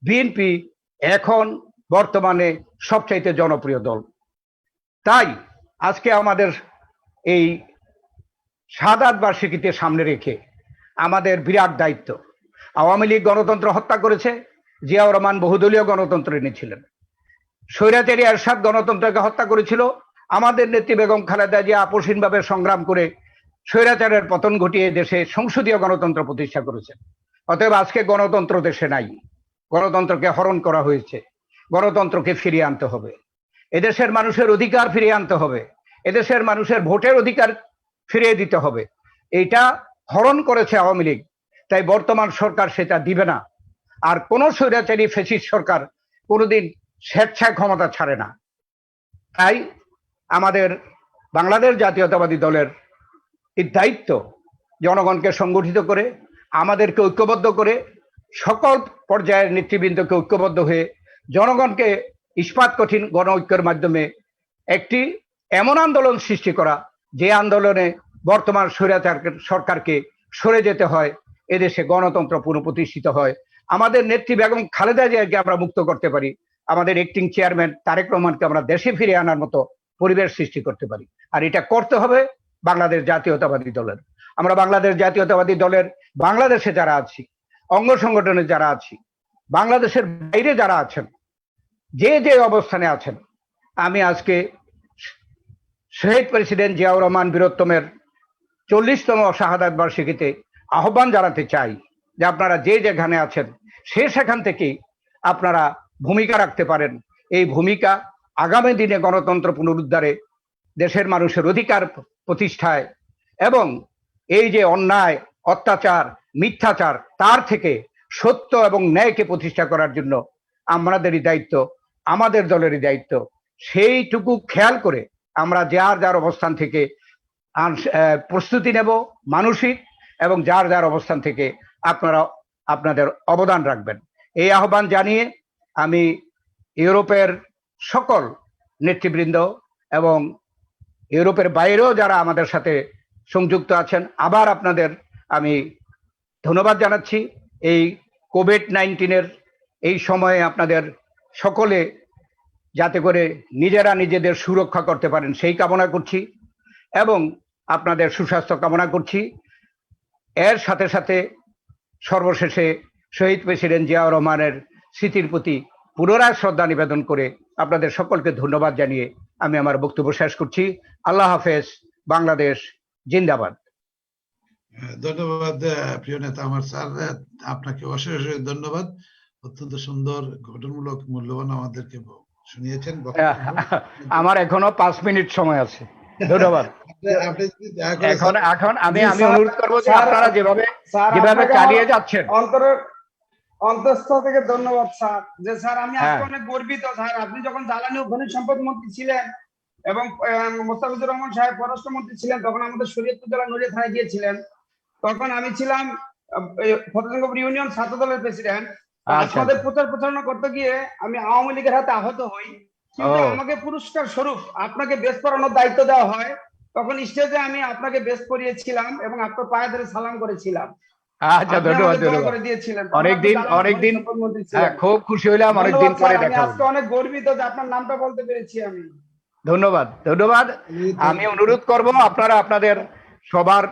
বিএনপি এখন বর্তমানে সবচাইতে জনপ্রিয় দল। তাই আজকে আমাদের এই শাহাদাত বার্ষিকীতে সামনে রেখে আমাদের বিরাট দায়িত্ব। আওয়ামী লীগ গণতন্ত্র হত্যা করেছে, জিয়াউর রহমান বহুদলীয় গণতন্ত্র এনেছিলেন। স্বৈরাচারী এরশাদ গণতন্ত্রকে হত্যা করেছিল, আমাদের নেত্রী বেগম খালেদা জিয়া আপসহীনভাবে সংগ্রাম করে স্বৈরাচারের পতন ঘটিয়ে দেশে সংসদীয় গণতন্ত্র প্রতিষ্ঠা করেছেন। অতএব আজকে গণতন্ত্র দেশে নাই, গণতন্ত্রকে হরণ করা হয়েছে। গণতন্ত্রকে ফিরিয়ে আনতে হবে, এদেশের মানুষের অধিকার ফিরিয়ে আনতে হবে, এদেশের মানুষের ভোটের অধিকার ফিরিয়ে দিতে হবে। এইটা হরণ করেছে আওয়ামী লীগ, তাই বর্তমান সরকার সেটা দিবে না। আর কোন স্বৈরাচারী ফ্যাসিস্ট সরকার কোনোদিন স্বেচ্ছায় ক্ষমতা ছাড়ে না। তাই আমাদের বাংলাদেশ জাতীয়তাবাদী দলের এই দায়িত্ব জনগণকে সংগঠিত করে, আমাদেরকে ঐক্যবদ্ধ করে, সকল পর্যায়ের নেতৃবৃন্দকে ঐক্যবদ্ধ হয়ে জনগণকে ইস্পাত কঠিন গণ ঐক্যের মাধ্যমে একটি এমন আন্দোলন সৃষ্টি করা, যে আন্দোলনে বর্তমান স্বৈরাচার সরকারকে সরে যেতে হয়, এদেশে গণতন্ত্র পুনঃপ্রতিষ্ঠিত হয়, আমাদের নেত্রী বেগম খালেদা জিয়াকে আমরা মুক্ত করতে পারি, আমাদের অ্যাক্টিং চেয়ারম্যান তারেক রহমানকে আমরা দেশে ফিরে আনার মতো পরিবেশ সৃষ্টি করতে পারি। আর এটা করতে হবে বাংলাদেশ জাতীয়তাবাদী দলের। আমরা বাংলাদেশ জাতীয়তাবাদী দলের বাংলাদেশে যারা আছি, অঙ্গ সংগঠনে যারা আছি, বাংলাদেশের বাইরে যারা আছেন, যে যে অবস্থানে আছেন, আমি আজকে শহীদ প্রেসিডেন্ট জিয়াউর রহমান বীরোত্তমের 40তম শাহাদাত বার্ষিকীতে আহ্বান জানাতে চাই যে আপনারা যে যেখানে আছেন সেখান থেকেই আপনারা ভূমিকা রাখতে পারেন। এই ভূমিকা আগামী দিনে গণতন্ত্র পুনরুদ্ধারে, দেশের মানুষের অধিকার প্রতিষ্ঠায় এবং এই যে অন্যায়, অত্যাচার, মিথ্যাচার, তার থেকে সত্য এবং ন্যায়কে প্রতিষ্ঠা করার জন্য আমাদেরই দায়িত্ব, আমাদের দলেরই দায়িত্ব। সেইটুকু খেয়াল করে আমরা যার যার অবস্থান থেকে প্রস্তুতি নেব মানসিক, এবং যার যার অবস্থান থেকে আপনারা আপনাদের অবদান রাখবেন। এই আহ্বান জানিয়ে আমি ইউরোপের সকল নেতৃবৃন্দ এবং ইউরোপের বাইরেও যারা আমাদের সাথে সংযুক্ত আছেন, আবার আপনাদের আমি ধন্যবাদ জানাচ্ছি। এই কোভিড-19 এই সময়ে আপনাদের সকলে যাতে করে নিজেরা নিজেদের সুরক্ষা করতে পারেন সেই কামনা করছি এবং আপনাদের সুস্বাস্থ্য কামনা করছি। এর সাথে সাথে সর্বশেষে শহীদ প্রেসিডেন্ট জিয়াউর রহমানের স্মৃতির প্রতি পুনরায় শ্রদ্ধা নিবেদন করে আপনাদের সকলকে ধন্যবাদ জানিয়ে আমি আমার বক্তব্য শেষ করছি। আল্লাহ হাফেজ, বাংলাদেশ জিন্দাবাদ। ধন্যবাদ প্রিয় নেতা আমার স্যার, আপনাকে অশেষ ধন্যবাদ। অত্যন্ত সুন্দর গঠনমূলক মূল্যবান আমাদেরকে শুনিয়েছেন। আমার এখনো 5 মিনিট সময় আছে। ধন্যবাদ। আপনি যদি দয়া করে এখন এখন আমি জি, আমি স্যার, অনুরোধ করবো যে স্যার, আপনারা যেভাবে স্যার, যেভাবে আপনাকে চালিয়ে আমার যাচ্ছেন। অন্তঃস্থল থেকে ধন্যবাদ স্যার, যে স্যার আমি আজকে হ্যাঁ। অনেক গর্বিত স্যার। আপনি যখন জ্বালানি ও খনিজ সম্পদ মন্ত্রী ছিলেন এবং মোস্তাফিজুর রহমান সাহেব পররাষ্ট্রমন্ত্রী ছিলেন, তখন আমাদের শরীয়তপুর জেলা নড়িয়া থানায় গিয়েছিলেন। তখন আমি ছিলাম ফতেগঞ্জ ইউনিয়ন ছাত্র দলের প্রেসিডেন্ট। আচ্ছা, আপনাদের আচ্ছা। প্রচার প্রচারণা করতে গিয়ে আমি আওয়ামী লীগের হাতে আহত হই, কিন্তু ও। আমাকে পুরস্কার স্বরূপ আপনাকে বেশ করানোর দায়িত্ব দেওয়া হয়। তখন স্টেজে আমি আপনাকে বেশ করিয়েছিলাম এবং আপনার পায়ে ধরে সালাম করেছিলাম। আচ্ছা, আপনি ধন্যবাদ, আমাকে দোয়া ধন্যবাদ। করে দিয়েছিলেন। তখন আপনি অনেকদিন জ্বালানি ও খনিজ অনেকদিন সম্পদ মন্ত্রী হ্যাঁ, ছিলেন। খুব খুশি হইলাম, অনেকদিন ধন্যবাদ পরে স্যার, আমি দেখা হলো। আজকে অনেক গর্বিত যে আপনার নামটা বলতে পেরেছি আমি। ধন্যবাদ, ধন্যবাদ। আমি অনুরোধ করব আপনারা আপনাদের সবার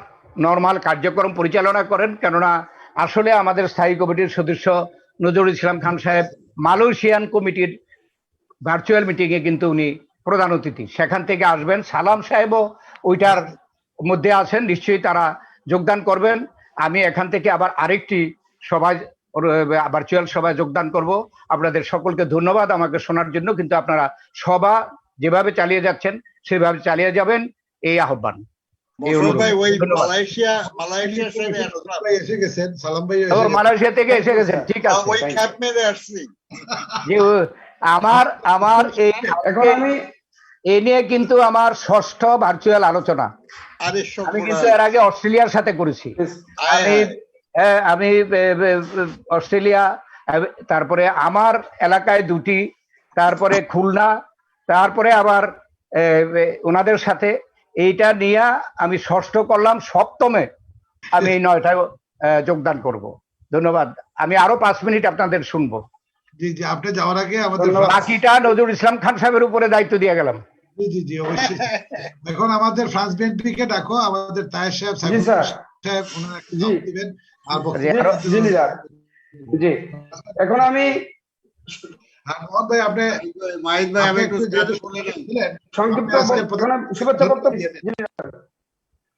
নরমাল কার্যক্রম পরিচালনা করেন, কেননা আসলে আমাদের স্থায়ী কমিটির সদস্য নজরুল ইসলাম খান সাহেব মালয়েশিয়ান কমিটির ভার্চুয়াল মিটিং এ কিন্তু উনি প্রধান অতিথি, সেখান থেকে আসবেন। সালাম সাহেবও ওইটার মধ্যে আছেন, নিশ্চয়ই তারা যোগদান করবেন। আমি এখান থেকে আবার আরেকটি সভায় ভার্চুয়াল সভায় যোগদান করব। আপনাদের সকলকে ধন্যবাদ আমাকে শোনার জন্য, কিন্তু আপনারা সভা যেভাবে চালিয়ে যাচ্ছেন সেভাবে চালিয়ে যাবেন, এই আহ্বান। এই অনুরোধ। ধন্যবাদ। ভাই এসে গেছেন, সালাম ভাই ও, মালয়েশিয়া থেকে এসে গেছেন, ঠিক আছে। জি, আমার আমার এখন আমি এই নিয়ে কিন্তু আমার ষষ্ঠ ভার্চুয়াল আলোচনা। আমি কিন্তু এর আগে অস্ট্রেলিয়ার সাথে করেছি। আমি অস্ট্রেলিয়া, তারপরে আমার এলাকায় দুটি, তারপরে খুলনা, তারপরে আবার ওনাদের সাথে। এইটা নিয়ে আমি ষষ্ঠ করলাম, সপ্তমে আমি এই 9টায় যোগদান করব। ধন্যবাদ। আমি আরো 5 মিনিট আপনাদের শুনবো। জি জি, আপনি যাওয়ার আগে আমাদের বাকিটা নজরুল ইসলাম খান সাহেবের উপরে দায়িত্ব দিয়ে গেলাম। জি জি জি, অবশ্যই। এখন আমাদের ফ্রান্স বিএনপি কে ডাকো, আমাদের তায়ের সাহেব, জি স্যার, সাহেব ওনারা একটু জি। জবাব দিবেন আর জি জি লিডার, জি। এখন আমি মোহন ভাই, আপনি আপনি একটু যেহেতু ছিলেন, সংক্ষিপ্ত আপনি আজকে শুভেচ্ছা বক্তব্য।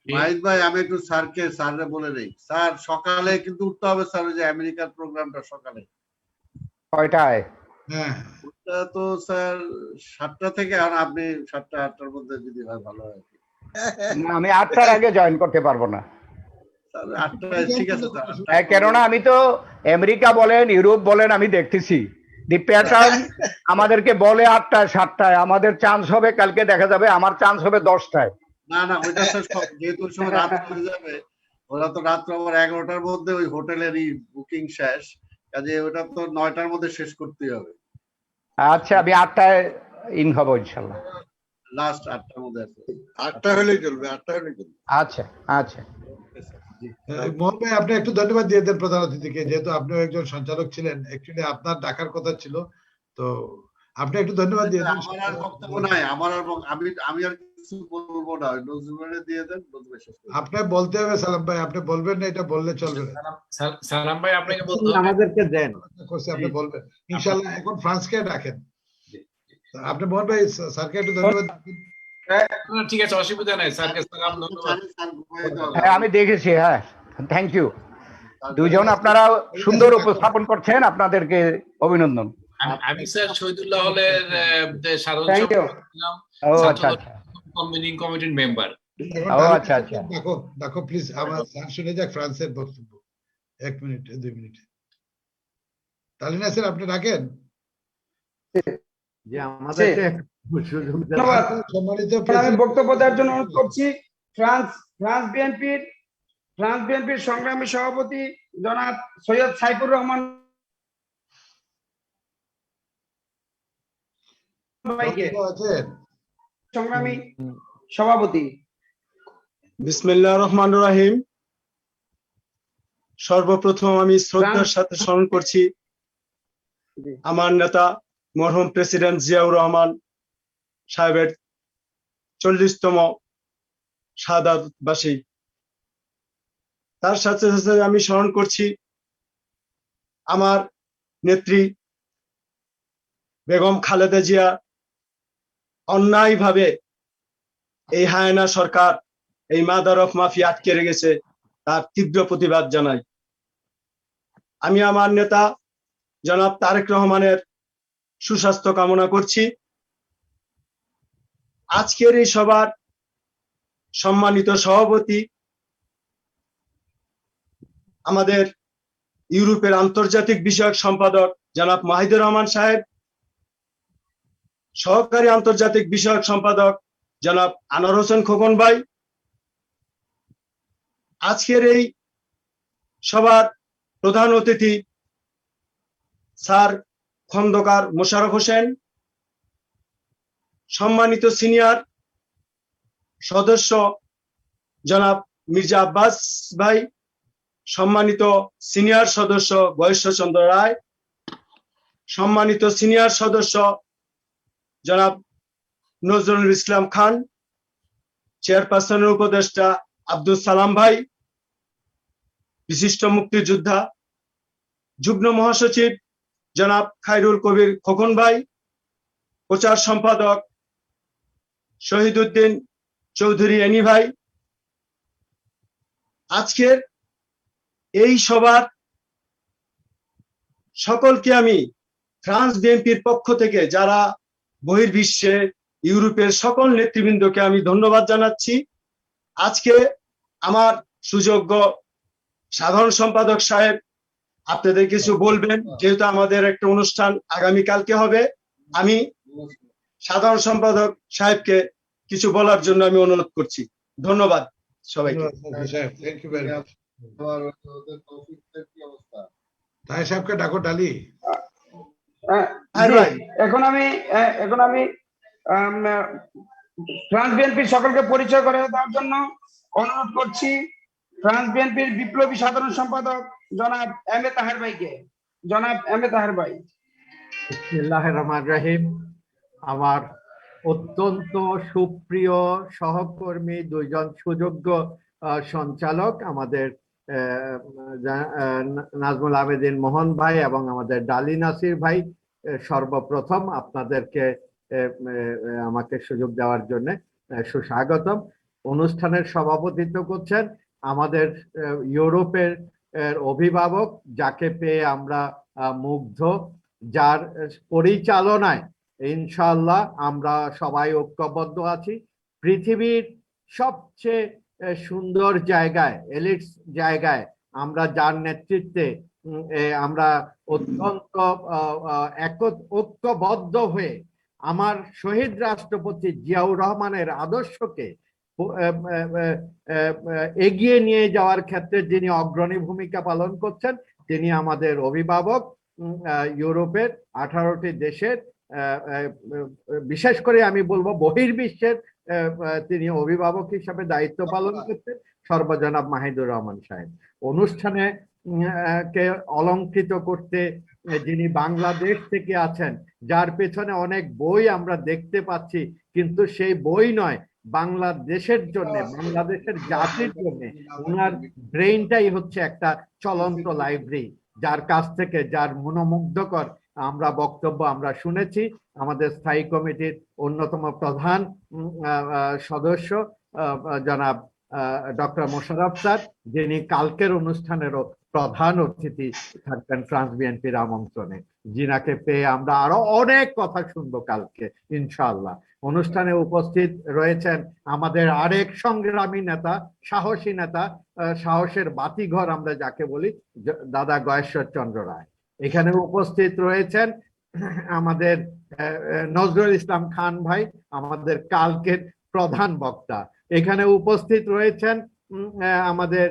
মাহিদ ভাই, আমি একটু স্যাররে বলে নেই। স্যার, সকালে কিন্তু উঠতে হবে স্যার, ওই যে আমেরিকার প্রোগ্রামটা সকালে। কয়টায়? হ্যাঁ, ওটা তো স্যার 7টা থেকে, আর আপনি 7টা-8টার মধ্যে যদি হয় ভালো হয়। না, আমি 8টার আগে জয়েন করতে পারবো না। স্যার 8টায় ঠিক আছে স্যার। কেননা আমি তো আমেরিকা বলেন, ইউরোপ বলেন, আমি দেখতেছি দি প্যাটার্ন আমাদেরকে বলে 8টায় 7টায়, আমাদের চান্স হবে কালকে, দেখা যাবে আমার চান্স হবে 10টায়। না না, ওইটা স্যার যেহেতু ওই সময় রাত হয়ে যাবে, ওরা তো রাত্র আবার 11টার মধ্যে ওই হোটেলেরই বুকিং শেষ, কাজে ওটা তো 9টার মধ্যে শেষ করতেই হবে। আচ্ছা, আমি 8টায় ইন হবো ইনশাল্লাহ। লাস্ট 8টার মধ্যে আছে। 8টা হলেই চলবে, 8টা হলেই চলবে। আচ্ছা আচ্ছা। মোহন ভাই, আপনি একটু ধন্যবাদ দিয়ে দেন প্রধান অতিথিকে, যেহেতু আপনিও একজন সঞ্চালক ছিলেন। অ্যাকচুয়ালি আপনার ডাকার কথা ছিল, তো আপনি একটু ধন্যবাদ দিয়ে দেন। আমার আর বক্তব্য নাই, আমি আর কিছু বলবো না, নজরুলের দিয়ে দেন, নজরুল শেষ করুন। আপনি বলতে হবে সালাম ভাই, আপনি বলবেন না, এটা বললে চলবে না। সালাম ভাই, আপনাকে বলতে হবে। আমাদেরকে দেন। আপনি বলবেন ইনশাআল্লাহ। এখন ফ্রান্সকে ডাকেন আপনি। মোহন ভাই, স্যারকে একটু ধন্যবাদ। ঠিক আছে, অসুবিধা নাই। স্যারকে সালাম, ধন্যবাদ। হ্যাঁ, আমি দেখেছি। হ্যাঁ, থ্যাংক ইউ। দুজন আপনারা সুন্দর উপস্থাপন করছেন, আপনাদেরকে অভিনন্দন। আমি স্যার শহীদুল্লাহ হলের সাধারণ থ্যাংক ইউ। ও আচ্ছা আচ্ছা। কনভেনিং কমিটির মেম্বার। ও আচ্ছা আচ্ছা। দেখো দেখো প্লিজ, আমার স্যার শুনে যাক ফ্রান্সের বক্তব্য 1 মিনিট 2 মিনিট। তালিনা স্যার, আপনি ডাকেন। যে আমাদেরকে সুযোগ দেন। ধন্যবাদ। সম্মানিত আমি বক্তব্য দেওয়ার জন্য অনুরোধ করছি ফ্রান্স বিএনপির সংগ্রামী সভাপতি জনাব সৈয়দ সাইফুর রহমান ভাইকে, আছেন সংগ্রামী সভাপতি। বিসমিল্লাহির রহমানির রহিম। সর্বপ্রথম আমি শ্রদ্ধার সাথে স্মরণ করছি আমার নেতা মরহুম প্রেসিডেন্ট জিয়াউর রহমান সাহেবের 40তম শাহাদাত বার্ষিকী। তার সাথে সাথে আমি স্মরণ করছি আমার নেত্রী বেগম খালেদা জিয়া অন্যায়ভাবে এই হায়না সরকার, এই মাদার অফ মাফিয়া আটকে রেখেছে, তার তীব্র প্রতিবাদ জানাই। আমি আমার নেতা জনাব তারেক রহমানের সুস্বাস্থ্য কামনা করছি। আজকের এই সভার সম্মানিত সভাপতি, আমাদের ইউরোপের আন্তর্জাতিক বিষয়ক সম্পাদক জনাব মাহিদুর রহমান সাহেব, সহকারী আন্তর্জাতিক বিষয়ক সম্পাদক জনাব আনোয়ার হোসেন খোকন ভাই, আজকের এই সভার প্রধান অতিথি স্যার খন্দকার মোশাররফ হোসেন, সম্মানিত সিনিয়র সদস্য জনাব মির্জা আব্বাস ভাই, সম্মানিত সিনিয়র সদস্য বৈশ্বচন্দ্র রায়, সম্মানিত সিনিয়র সদস্য জনাব নজরুল ইসলাম খান, চেয়ারপারসনের উপদেষ্টা আব্দুল সালাম ভাই, বিশিষ্ট মুক্তিযোদ্ধা যুগ্ম মহাসচিব জনাব খায়রুল কবির খোকন ভাই, প্রচার সম্পাদক শহীদউদ্দিন চৌধুরী এনি ভাই, আজকের এই সভার সকলকে আমি ফ্রান্স বিএনপির পক্ষ থেকে যারা বহির্বিশ্বে ইউরোপের সকল নেতৃবৃন্দকে আমি ধন্যবাদ জানাচ্ছি। আজকে আমার সুযোগ্য সাধারণ সম্পাদক সাহেব আপনাদের কিছু বলবেন, যেহেতু আমাদের একটা অনুষ্ঠান আগামীকালকে হবে। আমি সাধারণ সম্পাদক সাহেবকে কিছু বলার জন্য আমি অনুরোধ করছি। ধন্যবাদ সবাইকে। Thank you very much. তাই সাহেবকে ডাকো ডালি। এখন আমি ফ্রান্স বিএনপির সকলকে পরিচয় করে দেওয়ার জন্য অনুরোধ করছি ফ্রান্স বিএনপির বিপ্লবী সাধারণ সম্পাদক জনাব এম এ তাহের ভাইকে। জনাব এম এ তাহের ভাই। বিসমিল্লাহির রহমানির রহিম। আমার অত্যন্ত সুপ্রিয় সহকর্মী দুইজন সুযোগ্য সঞ্চালক, আমাদের নাজমুল আবেদিন মোহন ভাই এবং আমাদের ডালি নাসির ভাই, সর্বপ্রথম আপনাদেরকে আমাকে সুযোগ দেওয়ার জন্য সুস্বাগতম। অনুষ্ঠানের সভাপতিত্ব করছেন আমাদের ইউরোপের অভিভাবক, যাকে পেয়ে আমরা মুগ্ধ, যার পরিচালনায় ইনশাআল্লাহ আমরা সবাই ঐক্যবদ্ধ আছি। পৃথিবীর সবচেয়ে সুন্দর জায়গায়, এলিটস জায়গায় আমরা যার নেতৃত্বে আমরা অত্যন্ত ঐক্যবদ্ধ হয়ে আমার শহীদ রাষ্ট্রপতি জিয়াউর রহমানের আদর্শকে এগিয়ে নিয়ে যাওয়ার ক্ষেত্রে যিনি অগ্রণী ভূমিকা পালন করছেন, তিনি আমাদের অভিভাবক। ইউরোপের 18টি দেশের, বিশেষ করে আমি বলবো বহির্বিশ্বের তিনি অভিভাবক হিসাবে দায়িত্ব পালন করছেন, সর্বজনাব মাহিদুর রহমান সাহেব। অনুষ্ঠানে কে অলঙ্কৃত করতে যিনি বাংলাদেশ থেকে আছেন, যার পেছনে অনেক বই আমরা দেখতে পাচ্ছি, কিন্তু সেই বই নয়, বাংলাদেশের জন্য, বাংলাদেশের জাতির জন্য ওনার ব্রেইনটাই হচ্ছে একটা চলন্ত লাইব্রেরি, যার কাছ থেকে, যার মনোমুগ্ধকর আমরা বক্তব্য আমরা শুনেছি। আমাদের স্থায়ী কমিটির অন্যতম প্রধান সদস্য জনাব ডক্টর মোশাররফ স্যার, যিনি কালকের অনুষ্ঠানেরও প্রধান অতিথি থাকবেন ফ্রান্স বিএনপির আমন্ত্রণে, যিনাকে পেয়ে আমরা আরো অনেক কথা শুনবো কালকে ইনশাআল্লাহ। অনুষ্ঠানে উপস্থিত রয়েছেন আমাদের আরেক সংগ্রামী নেতা, সাহসী নেতা, সাহসের বাতিঘর আমরা যাকে বলি, দাদা গয়েশ্বর চন্দ্র রায়। এখানে উপস্থিত রয়েছেন আমাদের নজরুল ইসলাম খান ভাই, আমাদের কালকের প্রধান বক্তা। এখানে উপস্থিত রয়েছেন আমাদের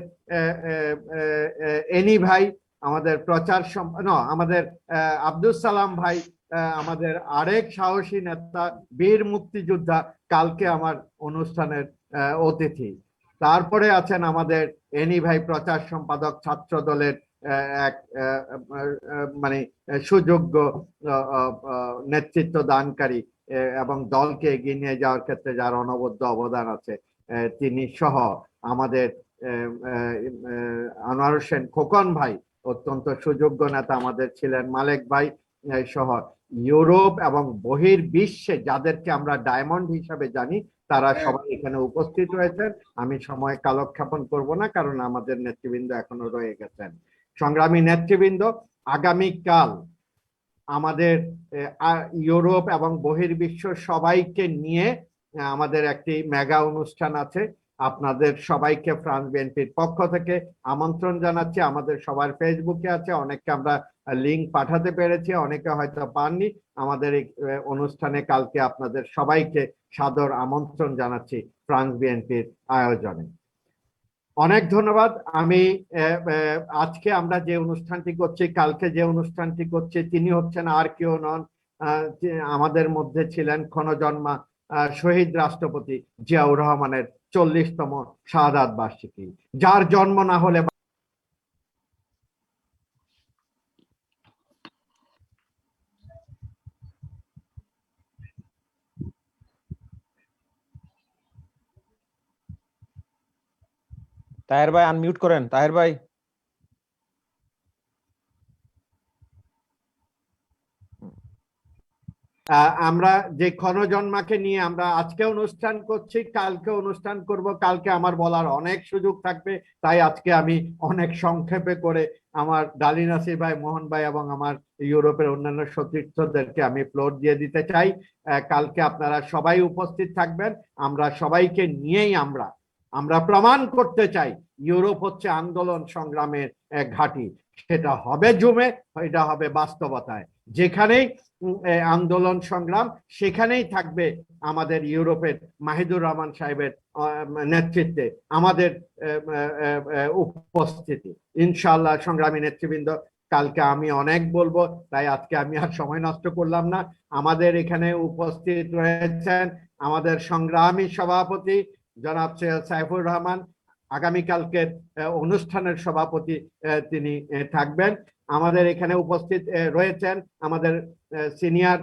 এনি ভাই, আমাদের আমাদের আব্দুল সালাম ভাই, আমাদের আরেক সাহসী নেতা, বীর মুক্তিযোদ্ধা, কালকে আমার অনুষ্ঠানের অতিথি। তারপরে আছেন আমাদের এনি ভাই, প্রচার সম্পাদক, ছাত্র দলের এক মানে সুযোগ্য নেতৃত্ব দানকারী এবং দলকে এগিয়ে নিয়ে যাওয়ার ক্ষেত্রে যার অনবদ্য অবদান আছে, তিনি সহ আমাদের আনোয়ার হোসেন খোকন ভাই, অত্যন্ত সুযোগ্য নেতা আমাদের ছিলেন, মালেক ভাই সহ ইউরোপ এবং বহির্বিশ্বে যাদেরকে আমরা ডায়মন্ড হিসাবে জানি, তারা সবাই এখানে উপস্থিত রয়েছেন। আমি সময় কালক্ষেপণ করব না, কারণ আমাদের নেতৃবৃন্দ এখনো রয়ে গেছেন। সংগ্রামী নেতৃবৃন্দ, আগামীকাল আমাদের ইউরোপ এবং বহির্বিশ্ব সবাইকে নিয়ে আমাদের একটি মেগা অনুষ্ঠান আছে। আপনাদের সবাইকে ফ্রান্স বিএনপির পক্ষ থেকে আমন্ত্রণ জানাচ্ছি। আমাদের সবার ফেসবুকে আছে, অনেককে আমরা লিংক পাঠাতে পেরেছি, অনেকে হয়তো পাননি। আমাদের এই অনুষ্ঠানে কালকে আপনাদের সবাইকে সাদর আমন্ত্রণ জানাচ্ছি ফ্রান্স বিএনপির আয়োজনে। অনেক ধন্যবাদ। আমি আজকে আমরা যে অনুষ্ঠানটি করছি, কালকে যে অনুষ্ঠানটি করছি, তিনি হচ্ছেন আর কেউ নন, আমাদের মধ্যে ছিলেন ক্ষণজন্মা শহীদ রাষ্ট্রপতি জিয়াউর রহমানের 40তম শাহাদাত বার্ষিকী, যার জন্ম না হলে তাহের ভাই আনমিউট করেন, তাহের ভাই। আমরা যে ক্ষণজন্মাকে নিয়ে আমরা আজকে অনুষ্ঠান করছি, কালকে অনুষ্ঠান করব। কালকে আমার বলার অনেক সুযোগ থাকবে, তাই আজকে আমি অনেক সংক্ষেপে করে আমার ডালি নাসির ভাই, মোহন ভাই এবং আমার ইউরোপের অন্যান্য সতীর্থদেরকে আমি ফ্লোর দিয়ে দিতে চাই। কালকে আপনারা সবাই উপস্থিত থাকবেন। আমরা সবাইকে নিয়েই আমরা প্রমাণ করতে চাই ইউরোপ হচ্ছে আন্দোলন সংগ্রামের এক ঘাঁটি। সেটা হবে জুমে, এটা হবে বাস্তবতায়। যেখানেই আন্দোলন সংগ্রাম, সেখানেই থাকবে আমাদের ইউরোপের মাহিদুর রহমান সাহেবের নেতৃত্বে আমাদের উপস্থিতি। ইনশাআল্লাহ সংগ্রামী নেতৃবৃন্দ, কালকে আমি অনেক বলবো, তাই আজকে আমি আর সময় নষ্ট করলাম না। আমাদের এখানে উপস্থিত রয়েছেন আমাদের সংগ্রামী সভাপতি জনাব সৈয়দ সাইফুর রহমান, আগামীকালকের অনুষ্ঠানের সভাপতি তিনি থাকবেন। আমাদের এখানে উপস্থিত রয়েছেন আমাদের সিনিয়র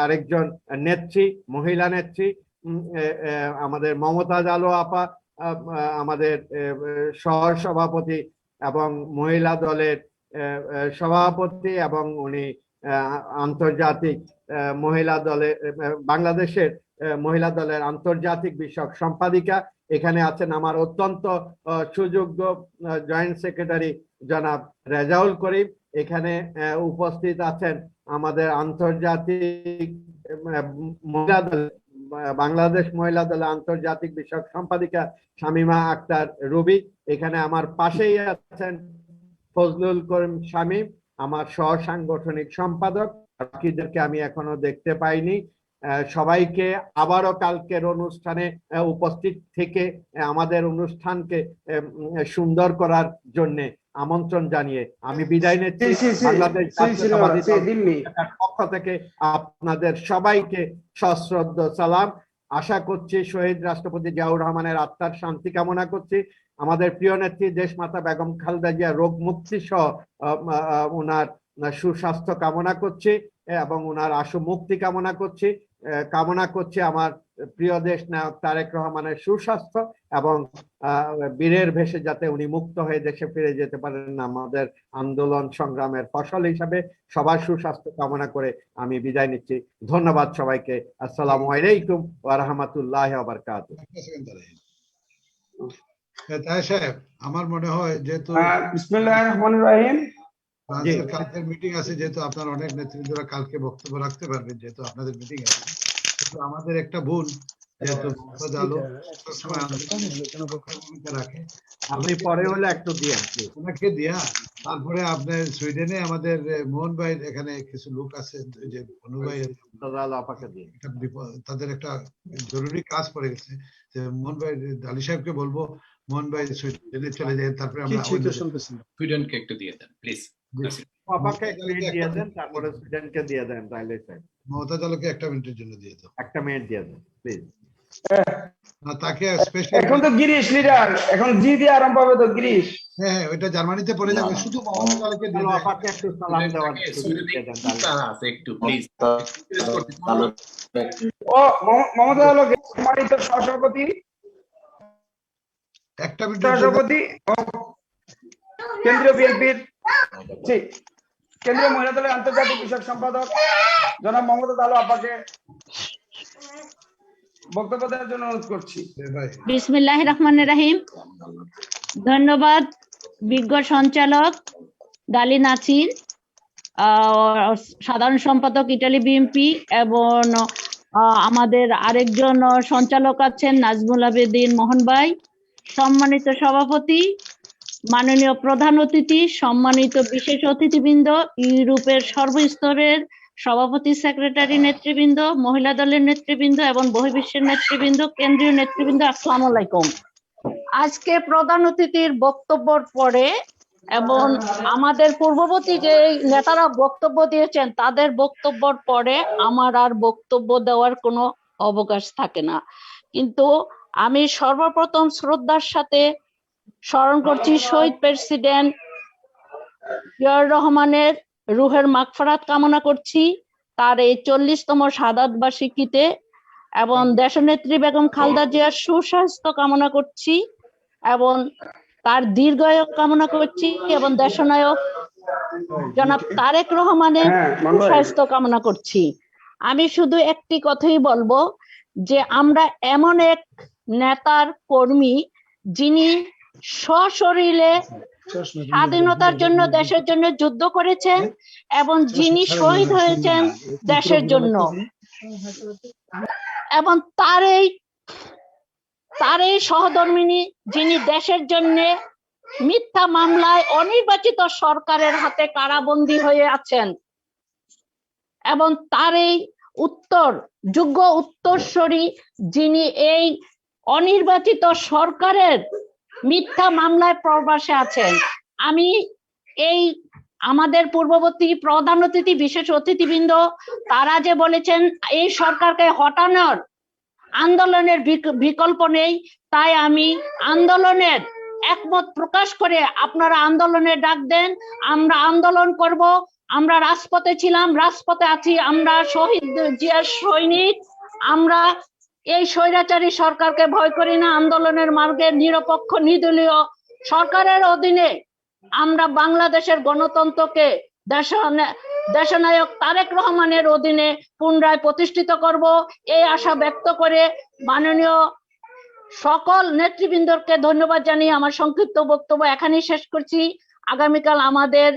আরেকজন নেত্রী, মহিলা নেত্রী, আমাদের মমতাজ আলো আপা, আমাদের সহ সভাপতি এবং মহিলা দলের সভাপতি, এবং উনি আন্তর্জাতিক মহিলা দলের বাংলাদেশের মহিলা দলের আন্তর্জাতিক বিষয়ক সম্পাদিকা। এখানে আছেন আমার অত্যন্ত সুযোগ্য জয়েন্ট সেক্রেটারি জনাব রেজাউল করিম। এখানে উপস্থিত আছেন আমাদের আন্তর্জাতিক মহিলা দল, বাংলাদেশ মহিলা দলের আন্তর্জাতিক বিষয়ক সম্পাদিকা শামিমা আক্তার রুবি। এখানে আমার পাশেই আছেন ফজলুল করিম শামীম, আমার সহ সাংগঠনিক সম্পাদক। বাকিদেরকে আমি এখনো দেখতে পাইনি। সবাইকে আবারও কালকের অনুষ্ঠানে উপস্থিত থেকে আমাদের অনুষ্ঠানকে সুন্দর করার জন্য আমন্ত্রণ জানিয়ে আমি বিদায় নিচ্ছি। বাংলাদেশ জাতীয়তাবাদী দলের পক্ষ থেকে আপনাদের সবাইকে সশ্রদ্ধ সালাম। আশা করছি শহীদ রাষ্ট্রপতি জিয়াউর রহমানের আত্মার শান্তি কামনা করছি। আমাদের প্রিয় নেত্রী দেশমাতা বেগম খালেদা জিয়া রোগ মুক্তি সহ ওনার সুস্বাস্থ্য কামনা করছি এবং ওনার আশু মুক্তি কামনা করছি। আমার প্রিয় দেশ নায়ক তারেক রহমানের সুস্বাস্থ্য এবং বীরের ভেসে যাতে উনি মুক্ত হয়ে দেশে ফিরে যেতে পারেন, আমাদের আন্দোলন সংগ্রামের ফসল হিসাবে সবার সুস্বাস্থ্য কামনা করে আমি বিদায় নিচ্ছি। ধন্যবাদ সবাইকে। আসসালামু আলাইকুম ওয়া রাহমাতুল্লাহি ওয়া বারাকাতুহু। আমার মনে হয় যেহেতু বিসমিল্লাহির রহমানির রহিম, ফ্রান্সের কালকের মিটিং আছে, যেহেতু আপনার অনেক নেতৃবৃন্দরা কালকে বক্তব্য রাখতে পারবেন, যেহেতু আপনাদের মিটিং আছে, কিন্তু আমাদের একটা ভুল, যেহেতু রাখে আপনি পরে হলে একটু দিয়ে ওনাকে দিয়া, তারপরে আপনার সুইডেনে আমাদের মোহন ভাই এখানে কিছু লোক আছে, যে অনু ভাই তাদের একটা জরুরি কাজ পড়ে গেছে, যে মোহন ভাই ডালি সাহেবকে বলবো মোহন ভাই সুইডেনে চলে যায়, তারপরে আমরা সুইডেনকে একটু দিয়ে দেন প্লিজ। তারপরে সুইডেনকে দিয়ে দেন। মমতা জালকে 1 মিনিটের জন্য দিয়ে দাও, 1 মিনিট দিয়ে দেন প্লিজ। তাকে স্পেশাল, এখন তো গিরিশ লিডার, এখন জি দিয়ে আরম্ভ হবে তো গিরিশ। হ্যাঁ ওইটা জার্মানিতে পড়ে যাবে, শুধু মমতা জালকে দিয়ে দাও। আপাকে একটু সালাম দেওয়ার একটু প্লিজ। ও মমতা হলো সম্মানিত সহসভাপতি, 1 মিনিট সহসভাপতি কেন্দ্রীয় বিএনপির কেন্দ্রীয় মহিলা দলের আন্তর্জাতিক বিষয়ক সম্পাদক জনাব মমতাজ আলো আপাকে বক্তব্য দেওয়ার জন্য অনুরোধ করছি। বিসমিল্লাহির রহমানির রহিম। ধন্যবাদ বিজ্ঞ সঞ্চালক ডালি নাসির, সাধারণ সম্পাদক ইটালি বিএনপি এবং আমাদের আরেকজন সঞ্চালক আছেন নাজমুল আবেদিন মোহন ভাই, সম্মানিত সভাপতি, মাননীয় প্রধান অতিথি, সম্মানিত বিশেষ অতিথিবৃন্দ, ইউরোপের সর্বস্তরের সভাপতি, সেক্রেটারি নেতৃবৃন্দ, মহিলা দলের নেতৃবৃন্দ এবং বহির্বিশ্বের নেতৃবৃন্দ, কেন্দ্রীয় নেতৃবৃন্দ, আসসালামু আলাইকুম। আজকে প্রধান অতিথির বক্তব্যের পরে এবং আমাদের পূর্ববর্তী যে নেতারা বক্তব্য দিয়েছেন তাদের বক্তব্যের পরে আমার আর বক্তব্য দেওয়ার কোনো অবকাশ থাকে না, কিন্তু আমি সর্বপ্রথম শ্রদ্ধার সাথে স্মরণ করছি শহীদ প্রেসিডেন্ট জিয়াউর রহমানের রুহের মাগফিরাত কামনা করছি তার এই 40তম শাহাদাত বার্ষিকীতে, এবং দেশনেত্রী বেগম খালেদা জিয়ার সুস্বাস্থ্য কামনা করছি এবং তার দীর্ঘায়ু কামনা করছি, এবং দেশনায়ক জনাব তারেক রহমানের সুস্বাস্থ্য কামনা করছি। আমি শুধু একটি কথাই বলবো যে আমরা এমন এক নেতার কর্মী যিনি সশরীরে স্বাধীনতার জন্য দেশের জন্য যুদ্ধ করেছেন এবং যিনি শহীদ হয়েছেন দেশের জন্য, এবং তার এই সহধর্মিণী যিনি দেশের জন্য মিথ্যা মামলায় অনির্বাচিত সরকারের হাতে কারাবন্দী হয়ে আছেন, এবং তার এই যোগ্য উত্তরসূরি যিনি এই অনির্বাচিত সরকারের মিথ্যা মামলায় প্রবাসে আছেন। আমি এই আমাদের পূর্ববর্তী প্রধান অতিথি বিশেষ অতিথিবৃন্দ তারা যে বলেছেন এই সরকারকে হটানোর আন্দোলনের বিকল্প নেই, তাই আমি আন্দোলনের একমত প্রকাশ করে আপনারা আন্দোলনের ডাক দেন, আমরা আন্দোলন করব। আমরা রাজপথে ছিলাম, রাজপথে আছি, আমরা শহীদ জিয়ার সৈনিক, আমরা এই স্বৈরাচারী সরকারকে ভয় করি না। আন্দোলনের মার্গে নিরপেক্ষ নির্দলীয় সরকারের অধীনে আমরা বাংলাদেশের গণতন্ত্রকে দেশনায়ক তারেক রহমানের অধীনে পুনরায় প্রতিষ্ঠিত করব, এই আশা ব্যক্ত করে মাননীয় সকল নেতৃবৃন্দকে ধন্যবাদ জানিয়ে আমার সংক্ষিপ্ত বক্তব্য এখানেই শেষ করছি। আগামীকাল আমাদের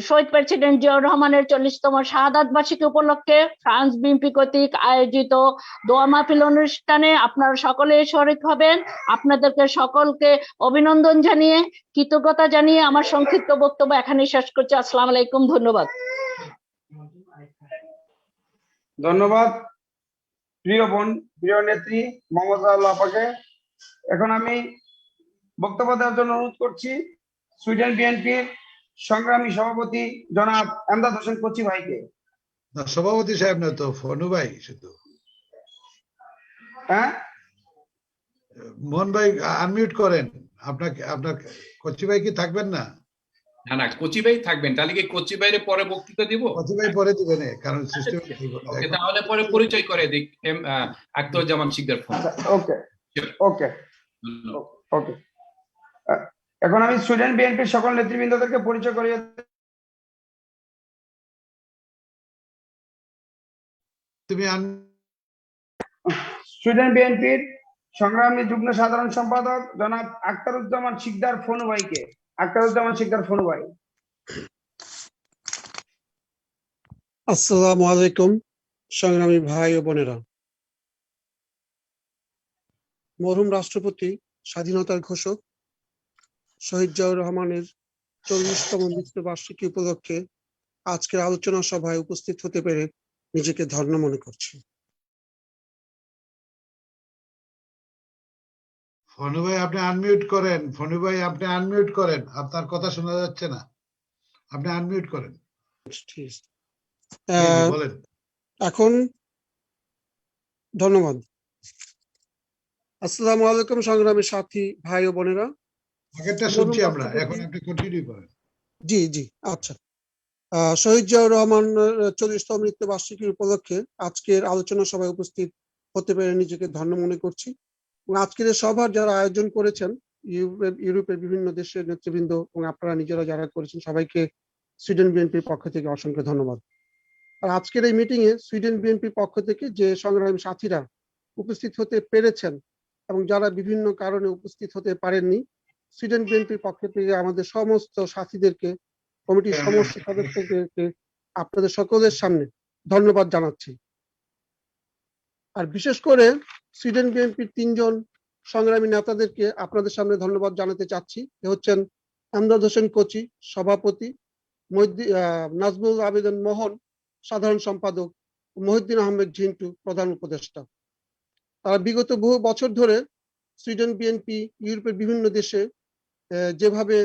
শহীদ প্রেসিডেন্ট জিয়াউর রহমানের 40তম শাহাদাত বার্ষিকী উপলক্ষে ফ্রান্স বিএনপি কর্তৃক আয়োজিত দোয়া মাহফিল অনুষ্ঠানে আপনারা সকলে শরীক হবেন। আপনাদেরকে সকলকে অভিনন্দন জানিয়ে কৃতজ্ঞতা জানিয়ে আমার সংক্ষিপ্ত বক্তব্য এখানেই শেষ করছি। আসসালামু আলাইকুম, ধন্যবাদ। ধন্যবাদ প্রিয় বোন, প্রিয় নেত্রী মমতা আপাকে। এখন আমি বক্তব্য দেওয়ার জন্য অনুরোধ করছি সুইডেন বিএনপির সংগ্রামী সভাপতি জনাব এমদাদ হোসেন কচি ভাইকে। সভাপতি সাহেব না তো, ফনু ভাই শুধু। হ্যাঁ মোহন ভাই আনমিউট করেন। আপনার কচি ভাই কি থাকবেন না? না না, কচি ভাই থাকবেন। তাহলে কি কচি ভাইরে পরে বক্তৃতা দিব? কচি ভাই পরে দিবেন, কারণ সিস্টেম তাহলে পরে পরিচয় করে দিক আখতারুজ্জামান শিকদার ফোন। ওকে ওকে ওকে। এখন আমি সুইডেন বিএনপির সকল নেতৃবৃন্দদেরকে পরিচয় করিয়ে সুইডেন বিএনপির সংগ্রামী যুগ্ম সাধারণ সম্পাদক জনাব আখতারুজ্জামান শিকদার ফোনু ভাইকে। আখতারুজ্জামান শিকদার ফোনু ভাই। আসসালামু আলাইকুম সংগ্রামী ভাই ও বোনেরা। মরহুম রাষ্ট্রপতি, স্বাধীনতার ঘোষক শহীদ জিয়াউর রহমানের 40তম মৃত্যুবার্ষিকী উপলক্ষে আজকের আলোচনা সভায় উপস্থিত হতে পেরে নিজেকে ধন্য মনে করছি। ফনু ভাই আপনি আনমিউট করেন। ফনু ভাই আপনি আনমিউট করেন, আপনার কথা শোনা যাচ্ছে না, আপনি আনমিউট করেন। বলেন এখন। ধন্যবাদ। আসসালামু আলাইকুম সংগ্রামী সাথী ভাই ও বোনেরা। আগেরটা শুনছি আমরা, এখন আপনি কন্টিনিউ করেন। জি জি, আচ্ছা। শহীদ জিয়াউর রহমান 40তম মৃত্যুবার্ষিকীর উপলক্ষে আজকের আলোচনা সভায় উপস্থিত হতে পেরে নিজেকে ধন্য মনে করছি। আজকের এই সভার যারা আয়োজন করেছেন, ইউরোপের বিভিন্ন দেশের নেতৃবৃন্দ এবং আপনারা নিজেরা যারা করেছেন, সবাইকে সুইডেন বিএনপির পক্ষ থেকে অসংখ্য ধন্যবাদ। আর আজকের এই মিটিং এ সুইডেন বিএনপির পক্ষ থেকে যে সংগ্রামী সাথীরা উপস্থিত হতে পেরেছেন এবং যারা বিভিন্ন কারণে উপস্থিত হতে পারেননি, সুইডেন বিএনপির পক্ষ থেকে আমাদের সমস্ত সাথীদেরকে, কমিটির সমস্ত সদস্যদেরকে আপনাদের সকলের সামনে ধন্যবাদ জানাচ্ছি। আর বিশেষ করে সুইডেন বিএনপির 3 জন সংগ্রামী নেতাদেরকে আপনাদের সামনে ধন্যবাদ জানাতে চাচ্ছি। এ হচ্ছেন আমদাদ হোসেন কোচি, সভাপতি, নাজমুল আবেদন মোহন, সাধারণ সম্পাদক, মহিউদ্দিন আহমেদ ঝিন্টু, প্রধান উপদেষ্টা। তারা বিগত বহু বছর ধরে সুইডেন বিএনপি ইউরোপের বিভিন্ন দেশে যেভাবে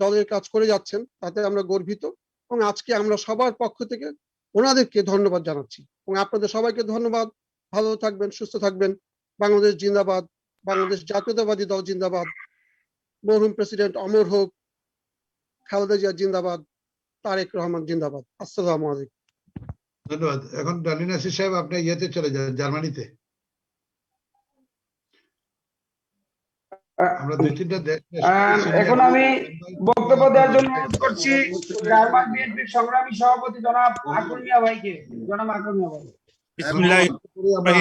দলের কাজ করে যাচ্ছেন তাতে আমরা গর্বিত, এবং আজকে আমরা সবার পক্ষ থেকে ওনাদেরকে ধন্যবাদ জানাচ্ছি। এবং আপনাদের সবাইকে ধন্যবাদ। ভালো থাকবেন, সুস্থ থাকবেন। বাংলাদেশ জিন্দাবাদ, বাংলাদেশ জাতীয়তাবাদী দল জিন্দাবাদ, মরহুম প্রেসিডেন্ট অমর হোক, খালেদা জিয়া জিন্দাবাদ, তারেক রহমান জিন্দাবাদ। আসসালামু আলাইকুম। ধন্যবাদ। এখন ডালি নাসির সাহেব আপনি ইয়েতে চলে যান, জার্মানিতে। আমরা 2-3টা দেশ এখন আমি বক্তব্য দেওয়ার জন্য অনুরোধ করছি জার্মান বিএনপির সংগ্রামী সভাপতি জনাব আকুল মিয়া ভাইকে। জনাব আকুল মিয়া ভাই।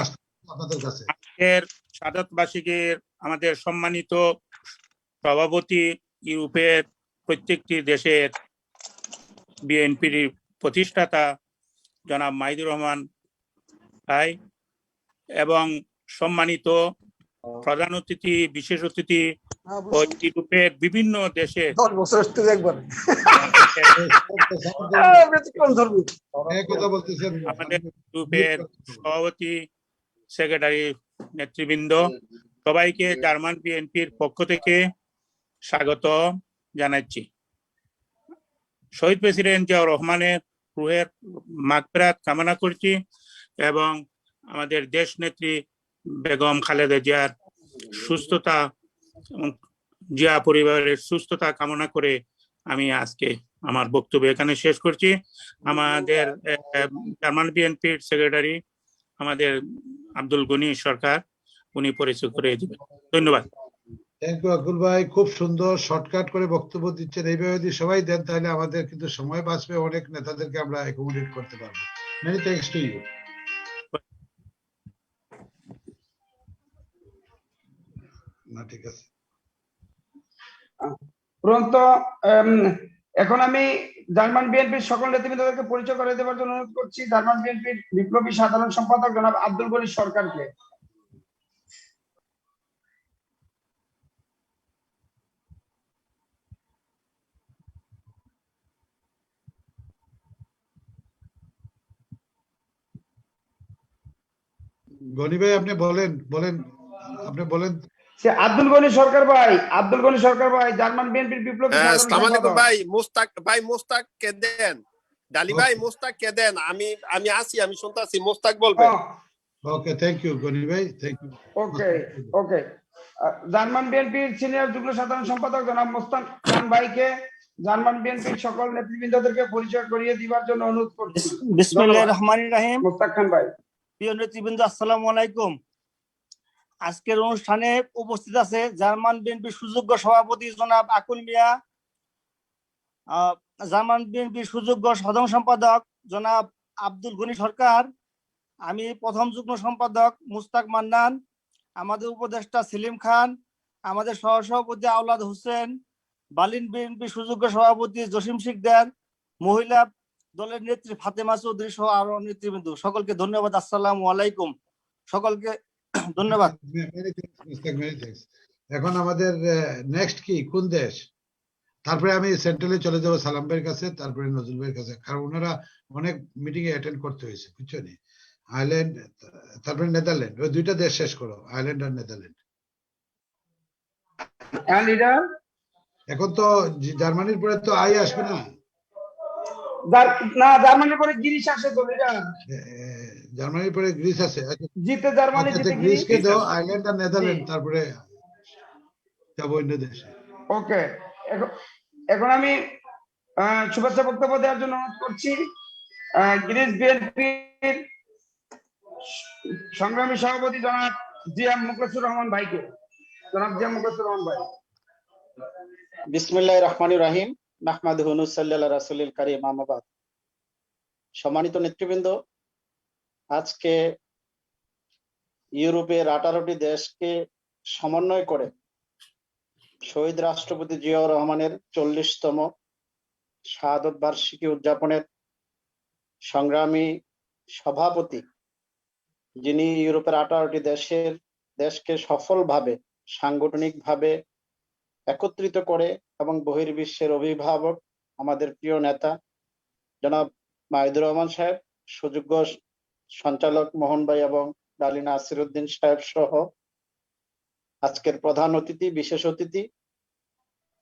আপনাদের কাছে আজকের শাহাদাত বার্ষিকীর আমাদের সম্মানিত সভাপতি, ইউরোপের প্রত্যেকটি দেশের বিএনপির প্রতিষ্ঠাতা জনাব মাহিদুর রহমান ভাই এবং সম্মানিত প্রধান অতিথি, বিশেষ অতিথি ও ইউরোপের বিভিন্ন দেশের আমাদের ইউরোপের সভাপতি, সেক্রেটারি, নেতৃবৃন্দ, সবাইকে জার্মান বিএনপির পক্ষ থেকে স্বাগত জানাচ্ছি। শহীদ প্রেসিডেন্ট জিয়াউর রহমানের রুহের মাগফিরাত কামনা করছি এবং আমাদের দেশ নেত্রী বেগম খালেদা জিয়ার সুস্থতা এবং জিয়া পরিবারের সুস্থতা কামনা করে আমি আজকে আমার বক্তব্য এখানে শেষ করছি। আমাদের জার্মান বিএনপির সেক্রেটারি আমাদের আব্দুল গনি সরকার, উনি পরিচয় করে দিবেন। ধন্যবাদ। থ্যাংক ইউ আকুল ভাই, খুব সুন্দর শর্টকাট করে বক্তব্য দিচ্ছেন। এইভাবে যদি সবাই দেন তাহলে আমাদের কিন্তু সময় বাঁচবে, অনেক নেতাদেরকে আমরা অ্যাকোমোডেট করতে পারবো। Many thanks to you. না ঠিক আছে। এখন আমি জার্মান বিএনপির সকল নেতৃবৃন্দকে পরিচয় করে দেওয়ার জন্য অনুরোধ করছি জার্মান বিএনপির বিপ্লবী সাধারণ সম্পাদক জনাব আব্দুল গনি সরকারকে। গনি ভাই আপনি বলেন, আপনি বলেন। সে আব্দুল গনি সরকার ভাই, আব্দুল গনি সরকার ভাই, জার্মান বিএনপির বিপ্লবী সাধারণ সম্পাদক। ভাই মোস্তাক কে দেন, ডালি ভাই মোস্তাক কে দেন। আমি আসি, আমি শুনতে আছি, মোস্তাক বলবেন। ওকে, থ্যাংক ইউ গনি ভাই, থ্যাংক ইউ। ওকে জার্মান বিএনপির সিনিয়র যুগ্ম সাধারণ সম্পাদক জনাব মোস্তাক খান ভাইকে জার্মান বিএনপির সকল নেতৃবৃন্দদেরকে পরিচয় করিয়ে দিবার জন্য অনুরোধ করছি। বিসমিল্লাহির রহমানির রহিম। মোস্তাক খান ভাই। প্রিয় নেতৃবৃন্দ, আসসালামু আলাইকুম। আজকের অনুষ্ঠানে উপস্থিত আছে জার্মান বিএনপির সুযোগ্য সভাপতি জনাব আকুল মিয়া, জার্মান বিএনপির সুযোগ্য সাধারণ সম্পাদক জনাব আব্দুল গনি সরকার, আমি প্রথম যুগ্ম সম্পাদক মুস্তাক মান্নান, আমাদের উপদেষ্টা সেলিম খান, আমাদের সহসভাপতি আওলাদ হোসেন, বার্লিন বিএনপি সুযোগ্য সভাপতি জসিম শিকদার, মহিলা দলের নেত্রী ফাতেমা চৌধুরী সহ আরো নেতৃবৃন্দ, সকলকে ধন্যবাদ। আসসালামু আলাইকুম, সকলকে ধন্যবাদ। এখন আমাদের নেক্সট কি, কোন দেশ? তারপরে আমি সেন্ট্রালে চলে যাবো সালাম ভাইয়ের কাছে, তারপরে নজরুল ভাইয়ের কাছে, কারণ ওনারা অনেক মিটিং এ অ্যাটেন্ড করতে হয়েছে, বুঝছো নি? আয়ারল্যান্ড, তারপরে নেদারল্যান্ড, ওই দুইটা দেশ শেষ করো, আয়ারল্যান্ড আর নেদারল্যান্ড। এখন তো জার্মানির পরে তো আই আসবে না? না, জার্মানির পরে গ্রিস আসে তো। জার্মানির পরে গ্রিস আছে। জিতে জার্মানি, জিতে গ্রিসকে দাও, আয়ারল্যান্ড আর নেদারল্যান্ড, তারপরে যাবো অন্য দেশে। ওকে, এখন আমি শুভেচ্ছা বক্তব্য দেওয়ার জন্য অনুরোধ করছি গ্রিস বিএনপির সংগ্রামী সভাপতি জনাব জিয়া মুখলেসুর রহমান ভাইকে। জনাব জিয়া মুখলেসুর রহমান ভাই। বিসমিল্লাহির রহমানির রহিম, নাহমাদুহু ওয়া নুসাল্লি আলা রাসূলিল কারীম, আম্মা বাদ। সম্মানিত নেতৃবৃন্দ, আজকে ইউরোপের 18টি দেশকে সমন্বয় করে শহীদ রাষ্ট্রপতি জিয়াউর রহমানের 40তম শাহাদত বার্ষিকী উদযাপনের সংগ্রামী সভাপতি যিনি ইউরোপের 18টি দেশকে সফলভাবে সাংগঠনিকভাবে একত্রিত করে এবং বহির্বিশ্বের অভিভাবক, আমাদের প্রিয় নেতা জনাব মাহিদুর রহমান সাহেব, সুযোগ্য সঞ্চালক মোহন ভাই এবং ডালি নাসিরউদ্দিন সাহেব সহ আজকের প্রধান অতিথি, বিশেষ অতিথি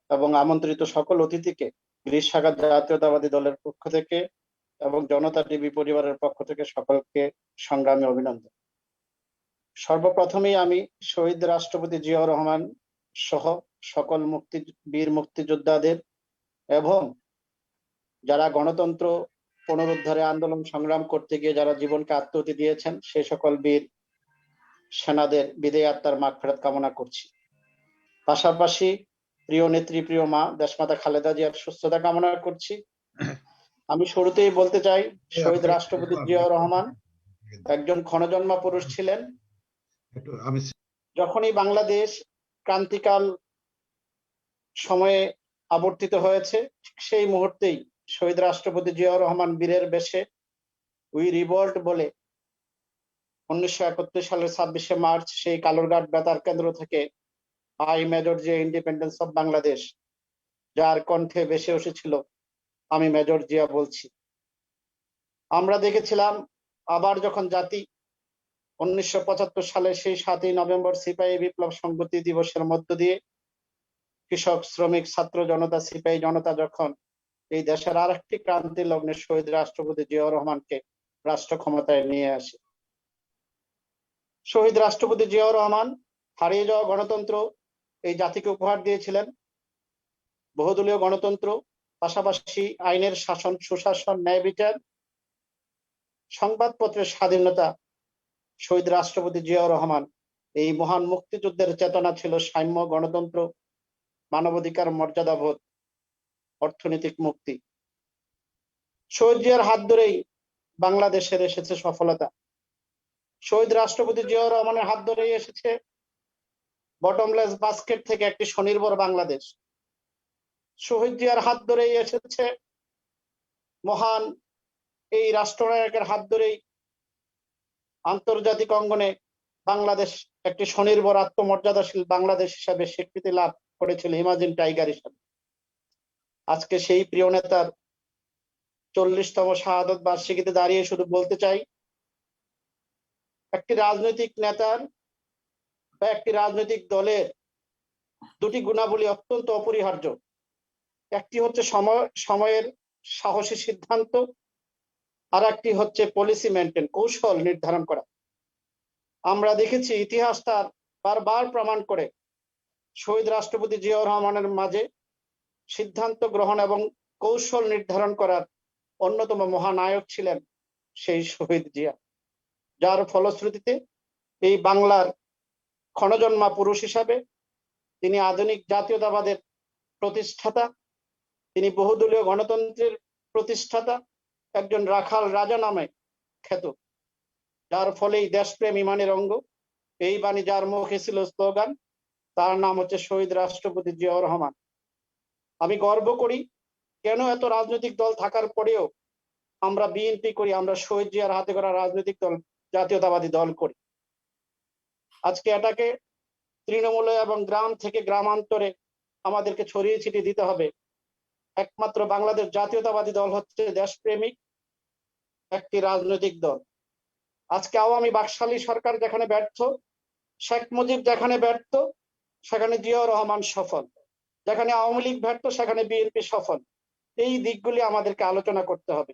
এবং আমন্ত্রিত সকল অতিথিকে গ্রিস শাখা জাতীয়তাবাদী দলের পক্ষ থেকে এবং জনতা টিভি পরিবারের পক্ষ থেকে সকলকে সংগ্রামী অভিনন্দন। সর্বপ্রথমেই আমি শহীদ রাষ্ট্রপতি জিয়াউর রহমান সহ সকল বীর মুক্তিযোদ্ধাদের এবং যারা গণতন্ত্র পুনরুদ্ধারে আন্দোলন সংগ্রাম করতে গিয়ে যারা জীবনকে আত্মাহুতি দিয়েছেন সেই সকল বীর সেনাদের বিদেয় আত্মার মাগফিরাত কামনা করছি। পাশাপাশি প্রিয় নেত্রী, প্রিয় মা দেশমাতা খালেদা জিয়ার সুস্থতা কামনা করছি। আমি শুরুতেই বলতে চাই, শহীদ রাষ্ট্রপতি জিয়াউর রহমান একজন ক্ষণজন্মা পুরুষ ছিলেন। যখনই বাংলাদেশ ক্রান্তিকাল সময়ে আবর্তিত হয়েছে, সেই মুহূর্তেই শহীদ রাষ্ট্রপতি জিয়াউর রহমান বীরের বেশে উই রিভল্ট বলে 1971 সালের 26শে মার্চ সেই কালুরঘাট বেতার কেন্দ্র থেকে I major Zia independence of Bangladesh, যার কণ্ঠে ভেসে এসেছিল আমি মেজর জিয়া বলছি। আমরা দেখেছিলাম আবার যখন জাতি 1975 সালে সেই 7ই নভেম্বর সিপাহী বিপ্লব সংহতি দিবসের মধ্য দিয়ে কৃষক, শ্রমিক, ছাত্র জনতা, সিপাহী জনতা যখন এই দেশের আরেকটি ক্রান্তি লগ্নে শহীদ রাষ্ট্রপতি জিয়াউর রহমানকে রাষ্ট্র ক্ষমতায় নিয়ে আসে। শহীদ রাষ্ট্রপতি জিয়াউর রহমান হারিয়ে যাওয়া গণতন্ত্র এই জাতিকে উপহার দিয়েছিলেন। বহুদলীয় গণতন্ত্র, পাশাপাশি আইনের শাসন, সুশাসন, ন্যায় বিচার, সংবাদপত্রের স্বাধীনতা। শহীদ রাষ্ট্রপতি জিয়াউর রহমান এই মহান মুক্তিযুদ্ধের চেতনা ছিল সাম্য, গণতন্ত্র, মানবাধিকার, মর্যাদাবোধ, অর্থনৈতিক মুক্তি। শহীদ জিয়ার হাত ধরেই বাংলাদেশের এসেছে সফলতা। শহীদ রাষ্ট্রপতি জিয়াউর রহমানের হাত ধরেই এসেছে বটমলেস বাস্কেট থেকে একটি স্বনির্ভর বাংলাদেশ। শহীদ জিয়ার হাত ধরেই এসেছে মহান এই রাষ্ট্রনায়কের হাত ধরেই আন্তর্জাতিক অঙ্গনে বাংলাদেশ একটি স্বনির্ভর, আত্মমর্যাদাশীল বাংলাদেশ হিসাবে স্বীকৃতি লাভ করেছিল, ইমাজিন টাইগার হিসাবে। আজকে সেই প্রিয় নেতার 40তম শাহাদত বার্ষিকীতে দাঁড়িয়ে শুধু বলতে চাই, একটি রাজনৈতিক নেতার বা একটি রাজনৈতিক দলের দুটি গুণাবলী অত্যন্ত অপরিহার্য। একটি হচ্ছে সময়ের সাহসী সিদ্ধান্ত, আর একটি হচ্ছে পলিসি মেনটেন, কৌশল নির্ধারণ করা। আমরা দেখেছি ইতিহাস তার বারবার প্রমাণ করে শহীদ রাষ্ট্রপতি জিয়াউর রহমানের মাঝে সিদ্ধান্ত গ্রহণ এবং কৌশল নির্ধারণ করার অন্যতম মহানায়ক ছিলেন সেই শহীদ জিয়া, যার ফলশ্রুতিতে এই বাংলার ক্ষণজন্মা পুরুষ হিসাবে তিনি আধুনিক জাতীয়তাবাদের প্রতিষ্ঠাতা, তিনি বহুদলীয় গণতন্ত্রের প্রতিষ্ঠাতা, একজন রাখাল রাজা নামে খ্যাত, যার ফলেই দেশপ্রেম ইমানের অঙ্গ। এই বাণী যার মুখে ছিল স্লোগান, তার নাম হচ্ছে শহীদ রাষ্ট্রপতি জিয়াউর রহমান। আমি গর্ব করি, কেন এত রাজনৈতিক দল থাকার পরেও আমরা বিএনপি করি, আমরা শহীদ জিয়ার হাতে করা রাজনৈতিক দল, জাতীয়তাবাদী দল করি। আজকে এটাকে তৃণমূলে এবং গ্রাম থেকে গ্রামান্তরে আমাদেরকে ছড়িয়ে ছিটিয়ে দিতে হবে। একমাত্র বাংলাদেশ জাতীয়তাবাদী দল হচ্ছে দেশপ্রেমিক একটি রাজনৈতিক দল। আজকে আওয়ামী বাকশালী সরকার যেখানে ব্যর্থ, শেখ মুজিব যেখানে ব্যর্থ, সেখানে জিয়াউর রহমান সফল। যেখানে আওয়ামী লীগ ব্যর্থ, সেখানে বিএনপি সফল। এই দিকগুলি আমাদেরকে আলোচনা করতে হবে।